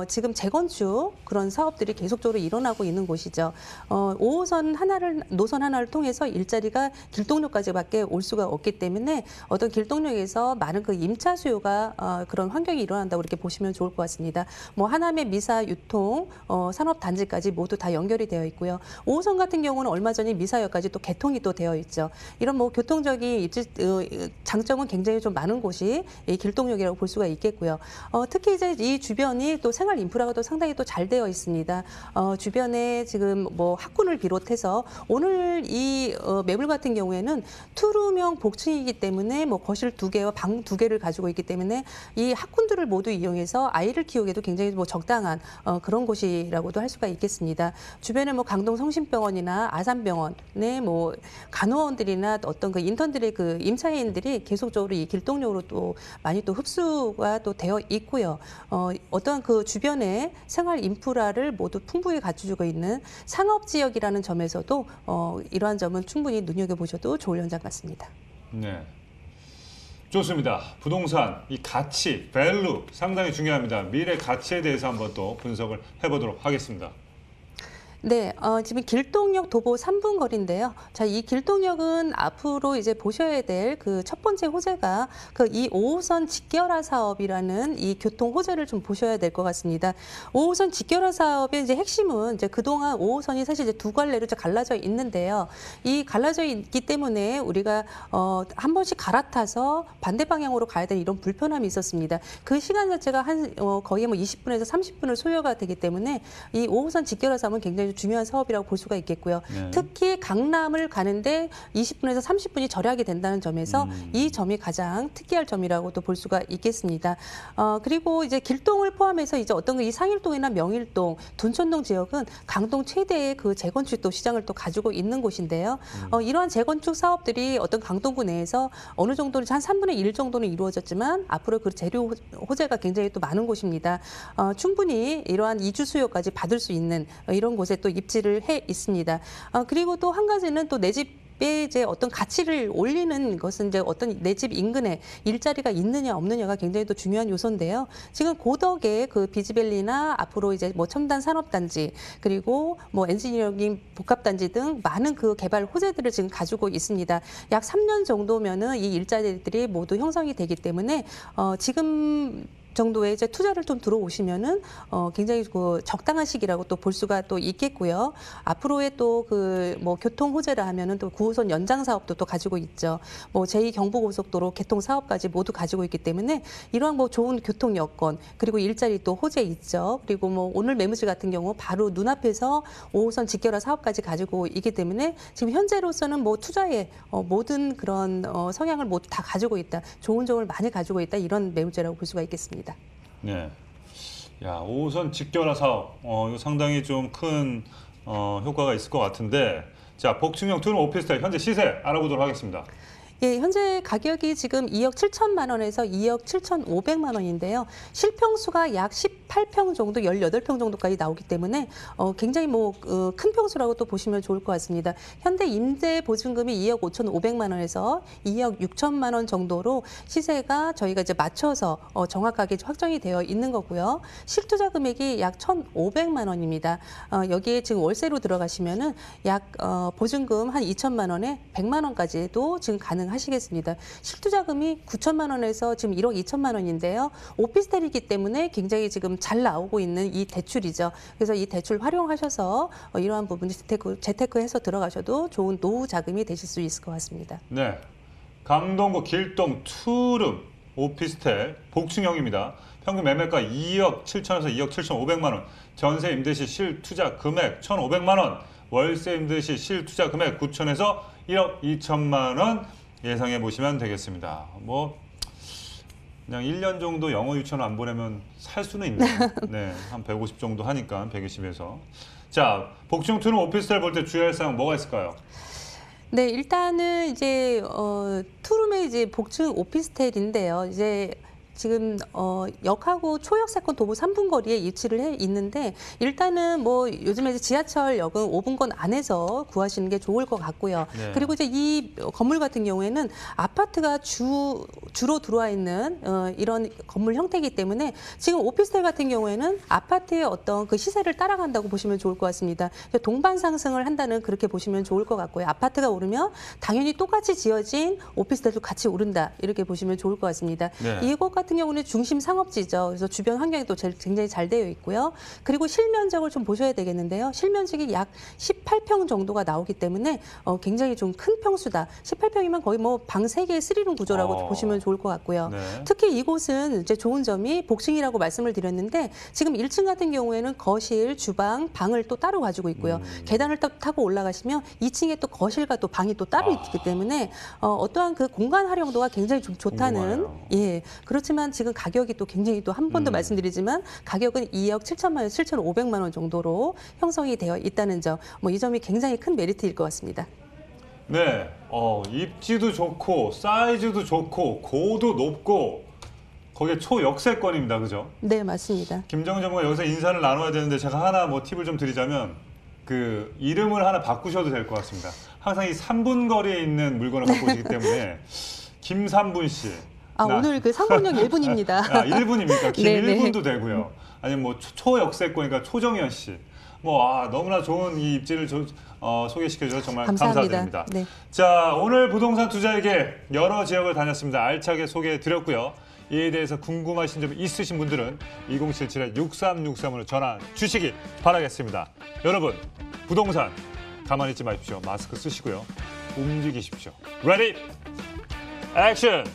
Speaker 3: 지금 재건축 그런 사업들이 계속적으로 일어나고 있는 곳이죠. 5호선 노선 하나를 통해서 일자리가 길동역까지밖에 올 수가 없기 때문에 어떤 길동역에서 많은 그 임차 수요가 그런 환경이 일어난다고 이렇게 보시면 좋을 것 같습니다. 뭐 하남의 미사, 유통, 산업단지까지 모두 다 연결이 되어 있고요. 5호선 같은 경우는 얼마 전에 미사역까지 또 개통이 또 되어 있죠. 이런 뭐 교통적인 장점은 굉장히 좀 많은 곳이 이 길동역이라고 볼 수가 있겠고요. 특히 이제 이 주변이 또 생활 인프라가 또 상당히 또 잘 되어 있습니다. 주변에 지금 뭐 학군을 비롯해서 오늘 이 매물 같은 경우에는 투룸형 복층이기 때문에 뭐 거실 2개와 방 2개를 가지고 있기 때문에 이 학군들을 모두 이용해서 아이를 키우기에도 굉장히 뭐 적당한 그런 곳이라고도 할 수가 있겠습니다. 주변에 뭐 강동 성심병원이나 아산병원의 뭐 간호원들이나 어떤 그 인턴들의 그 임차인들이 계속적으로 이 길동역으로 또 많이 또 흡수가 또 되어 있고요. 어떤 그 주변의 생활 인프라를 모두 풍부히 갖추고 있는 상업 지역이라는 점에서도 이러한 점은 충분히 눈여겨보셔도 좋을 현장 같습니다.
Speaker 1: 네. 좋습니다. 부동산, 이 가치, 밸류 상당히 중요합니다. 미래 가치에 대해서 한번 또 분석을 해보도록 하겠습니다.
Speaker 3: 네, 지금 길동역 도보 3분 거리인데요. 자, 이 길동역은 앞으로 이제 보셔야 될 그 첫 번째 호재가 그 이 5호선 직결화 사업이라는 이 교통 호재를 좀 보셔야 될 것 같습니다. 5호선 직결화 사업의 이제 핵심은 이제 그동안 5호선이 사실 이제 두 갈래로 이제 갈라져 있는데요. 이 갈라져 있기 때문에 우리가 한 번씩 갈아타서 반대 방향으로 가야 되는 이런 불편함이 있었습니다. 그 시간 자체가 거의 뭐 20분에서 30분을 소요가 되기 때문에 이 5호선 직결화 사업은 굉장히 중요한 사업이라고 볼 수가 있겠고요.
Speaker 1: 네.
Speaker 3: 특히 강남을 가는데 20분에서 30분이 절약이 된다는 점에서 이 점이 가장 특이할 점이라고도 볼 수가 있겠습니다. 그리고 이제 길동을 포함해서 이제 어떤 이 상일동이나 명일동, 둔천동 지역은 강동 최대의 그 재건축 또 시장을 또 가지고 있는 곳인데요. 이러한 재건축 사업들이 어떤 강동구 내에서 어느 정도는 한 3분의 1 정도는 이루어졌지만 앞으로 그 재료 호재가 굉장히 또 많은 곳입니다. 충분히 이러한 이주 수요까지 받을 수 있는 이런 곳에 또 입지를 해 있습니다. 그리고 또 한 가지는 또 내 집에 이제 어떤 가치를 올리는 것은 이제 어떤 내 집 인근에 일자리가 있느냐 없느냐가 굉장히 또 중요한 요소인데요. 지금 고덕의 그 비즈밸리나 앞으로 이제 뭐 첨단 산업단지 그리고 뭐 엔지니어링 복합단지 등 많은 그 개발 호재들을 지금 가지고 있습니다. 약 3년 정도면은 이 일자리들이 모두 형성이 되기 때문에 지금 정도의 이제 투자를 좀 들어오시면은 굉장히 그 적당한 시기라고 또 볼 수가 또 있겠고요. 앞으로의 또 그 뭐 교통 호재라 하면은 또 9호선 연장 사업도 또 가지고 있죠. 뭐 제2 경부고속도로 개통 사업까지 모두 가지고 있기 때문에 이러한 뭐 좋은 교통 여건 그리고 일자리 또 호재 있죠. 그리고 뭐 오늘 매무지 같은 경우 바로 눈앞에서 5호선 직결화 사업까지 가지고 있기 때문에 지금 현재로서는 뭐 투자의 모든 그런 성향을 모두 다 가지고 있다. 좋은 점을 많이 가지고 있다. 이런 매물제라고 볼 수가 있겠습니다.
Speaker 1: 네. 야, 5호선 직결화 사업, 이거 상당히 좀 큰 효과가 있을 것 같은데, 자, 복층형 투룸 오피스텔 현재 시세 알아보도록 하겠습니다.
Speaker 3: 예, 현재 가격이 지금 2억 7천만 원에서 2억 7,500만 원인데요. 실평수가 약 18평 정도, 18평 정도까지 나오기 때문에 굉장히 뭐 큰 평수라고 또 보시면 좋을 것 같습니다. 현대 임대 보증금이 2억 5,500만 원에서 2억 6천만 원 정도로 시세가 저희가 이제 맞춰서 정확하게 확정이 되어 있는 거고요. 실투자 금액이 약 1,500만 원입니다. 여기에 지금 월세로 들어가시면은 약 보증금 한 2천만 원에 100만 원까지도 지금 가능하시겠습니다. 실투자금이 9천만 원에서 지금 1억 2천만 원인데요. 오피스텔이기 때문에 굉장히 지금 잘 나오고 있는 이 대출이죠. 그래서 이 대출 활용하셔서 이러한 부분 재테크해서 들어가셔도 좋은 노후 자금이 되실 수 있을 것 같습니다.
Speaker 1: 네, 강동구 길동 투룸 오피스텔 복층형입니다. 평균 매매가 2억 7천에서 2억 7,500만 원, 전세 임대 시 실투자 금액 1,500만 원, 월세 임대 시 실투자 금액 9천에서 1억 2천만 원 예상해 보시면 되겠습니다. 뭐 그냥 1년 정도 영어 유치원 안 보내면 살 수는 있네요. 네, 한 150 정도 하니까 120에서. 자, 복층 투룸 오피스텔 볼 때 주의할 사항 뭐가 있을까요?
Speaker 3: 네, 일단은 이제 투룸의 이제 복층 오피스텔인데요. 이제 지금 역하고 초역세권 도보 3분 거리에 위치를 해 있는데 일단은 뭐 요즘에 이제 지하철역은 5분권 안에서 구하시는 게 좋을 것 같고요.
Speaker 1: 네.
Speaker 3: 그리고 이제 이 건물 같은 경우에는 아파트가 주로 들어와 있는 이런 건물 형태이기 때문에 지금 오피스텔 같은 경우에는 아파트의 어떤 그 시세를 따라간다고 보시면 좋을 것 같습니다. 동반 상승을 한다는 그렇게 보시면 좋을 것 같고요. 아파트가 오르면 당연히 똑같이 지어진 오피스텔도 같이 오른다 이렇게 보시면 좋을 것 같습니다.
Speaker 1: 네.
Speaker 3: 이것 같은 같은 경우는 중심 상업지죠. 그래서 주변 환경이 또 굉장히 잘 되어 있고요. 그리고 실면적을 좀 보셔야 되겠는데요. 실면적이 약 18평 정도가 나오기 때문에 굉장히 좀 큰 평수다. 18평이면 거의 뭐 방 3개의 3룸 구조라고 보시면 좋을 것 같고요.
Speaker 1: 네.
Speaker 3: 특히 이곳은 이제 좋은 점이 복층이라고 말씀을 드렸는데 지금 1층 같은 경우에는 거실, 주방, 방을 또 따로 가지고 있고요. 계단을 타고 올라가시면 2층에 또 거실과 또 방이 또 따로 있기 때문에 어떠한 그 공간 활용도가 굉장히 좀 좋다는
Speaker 1: 궁금하네요.
Speaker 3: 예. 그렇지만 지금 가격이 또 굉장히 또 한 번 더 말씀드리지만 가격은 2억 7천만 원, 7,500만 원 정도로 형성이 되어 있다는 점. 뭐 이 점이 굉장히 큰 메리트일 것 같습니다.
Speaker 1: 네, 입지도 좋고 사이즈도 좋고 고도 높고 거기에 초역세권입니다, 그죠?
Speaker 3: 네, 맞습니다.
Speaker 1: 김정은 전무가 여기서 인사를 나눠야 되는데 제가 하나 뭐 팁을 좀 드리자면 그 이름을 하나 바꾸셔도 될 것 같습니다. 항상 이 3분 거리에 있는 물건을 갖고 오시기 때문에 김삼분 씨.
Speaker 3: 오늘 그 상권역 1분입니다.
Speaker 1: 1분입니까?
Speaker 3: 네네.
Speaker 1: 김1분도 되고요. 아니면 뭐 초역세권이니까 초정현 씨. 너무나 좋은 이 입지를 소개시켜 주셔서 정말
Speaker 3: 감사합니다.
Speaker 1: 감사드립니다.
Speaker 3: 네.
Speaker 1: 자, 오늘 부동산 투자에게 여러 지역을 다녔습니다. 알차게 소개해 드렸고요. 이에 대해서 궁금하신 점 있으신 분들은 2077-6363으로 전화 주시기 바라겠습니다. 여러분, 부동산 가만히 있지 마십시오. 마스크 쓰시고요. 움직이십시오. 레디, 액션!